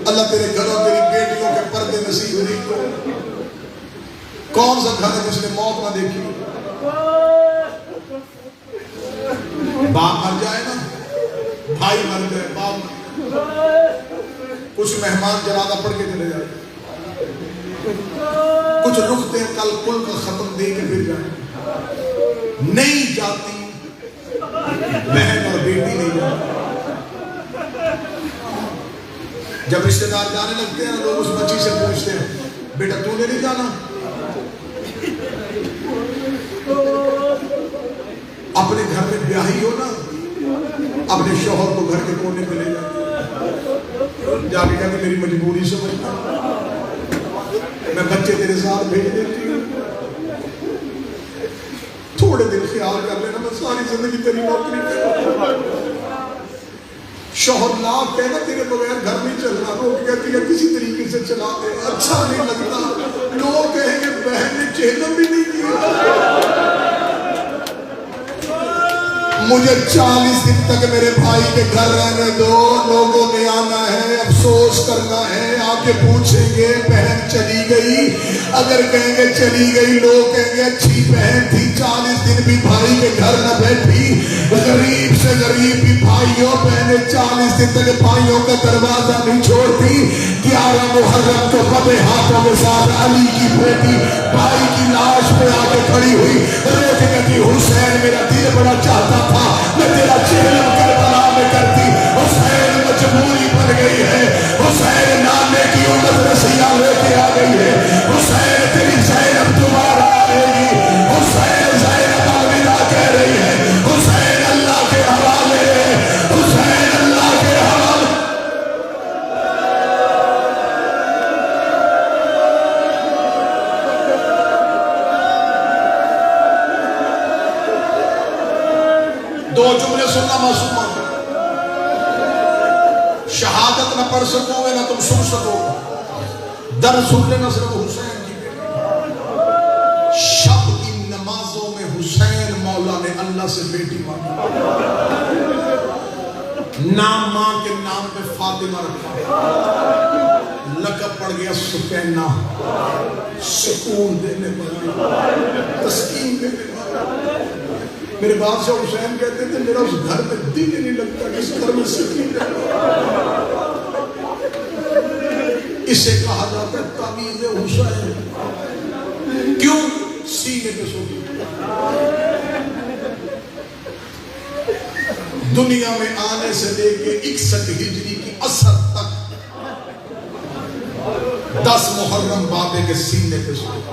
اللہ تیرے گھروں, تیری بیٹیوں کے پردے نصیب نہیں. کون سا گھر ہے جس نے موت نہ دیکھی؟ باپ مر جائے نا, بھائی مر جائے, باپ مر جائے, کچھ مہمان جنازہ پڑھ کے چلے جائے, کچھ رکھتے ہیں کل کل کا ختم دے کے پھر جائیں. نہیں جاتی بہن اور بیٹی, نہیں جاتی. جب رشتہ دار جانے لگتے ہیں لوگ اس بچی سے پوچھتے ہیں, بیٹا تو نے نہیں جانا؟ اپنے گھر میں بیاہی ہو نا, اپنے شوہر کو گھر کے کونے پہ لے جاتی, جا کے کہتی میری مجبوری سمجھتا, میں بچے تیرے ساتھ بھیج دیتی ہوں, تھوڑے دن خیال کر لینا, میں ساری زندگی تیری نوکری کروں. شوہر لاکھ کہنا تیرے بغیر گھر نہیں چلنا, لوگ کہتی ہے کسی طریقے سے چلا دے, اچھا نہیں لگتا. لوگ کہیں گے بہن نے چہلم بھی نہیں کیا. مجھے 40 دن تک میرے بھائی کے گھر رہنے دو, لوگوں نے آنا ہے, افسوس کرنا ہے, آ کے پوچھیں گے بہن چلی گئی. اگر کہیں گے چلی گئی, لوگ کہیں گے اچھی بہن تھی, 40 دن بھی بھائی کے گھر نہ بیٹھی. غریب سے غریب بھی بھائیوں, بہنیں 40 دن تک بھائیوں کا دروازہ نہیں چھوڑتی. 11 محرم کو فتح ہاتھوں کے ساتھ علی کی بیٹی بھائی کی لاش پہ آ کے کھڑی ہوئی, رو کے کہتی حسین میرا دل بڑا چاہتا تھا میں تیرا چہلم کربلا میں کرتی. حسین مجبوری بن گئی ہے, حسین نانے کی امت رسیاں لے کے آ گئی ہے. حسین تیری زینب دوبارہ آئے گی, حسین زینب الوداع کہہ رہی ہے. حسین اللہ کے حوالے ہے, حسین اللہ کے حوالے. دو جملے سننا معصومہ, شہادت نہ پڑھ سکو گے نہ تم سن سکو, در سن لینا صرف حسین کی بیٹی. شب کی نمازوں میں حسین مولا نے اللہ سے بیٹی مانگی, نام ماں کے نام پہ فاطمہ رکھا, لقب پڑ گیا سکینہ, سکون دینے والی, تسکین دینے والی. میرے بادشاہ حسین کہتے تھے میرا اس گھر میں دل ہی نہیں لگتا کہ اس گھر میں سکین ہے. اسے کہا جاتا ہے تعویذ حسین. کیوں؟ سینے پہ سو گئی. دنیا میں آنے سے لے کے 61 ہجری کی اثر تک 10 محرم بابے کے سینے پہ سو گئی.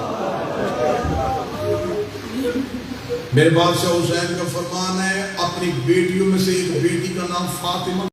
میرے بادشاہ حسین کا فرمان ہے, اپنی بیٹیوں میں سے ایک بیٹی کا نام فاطمہ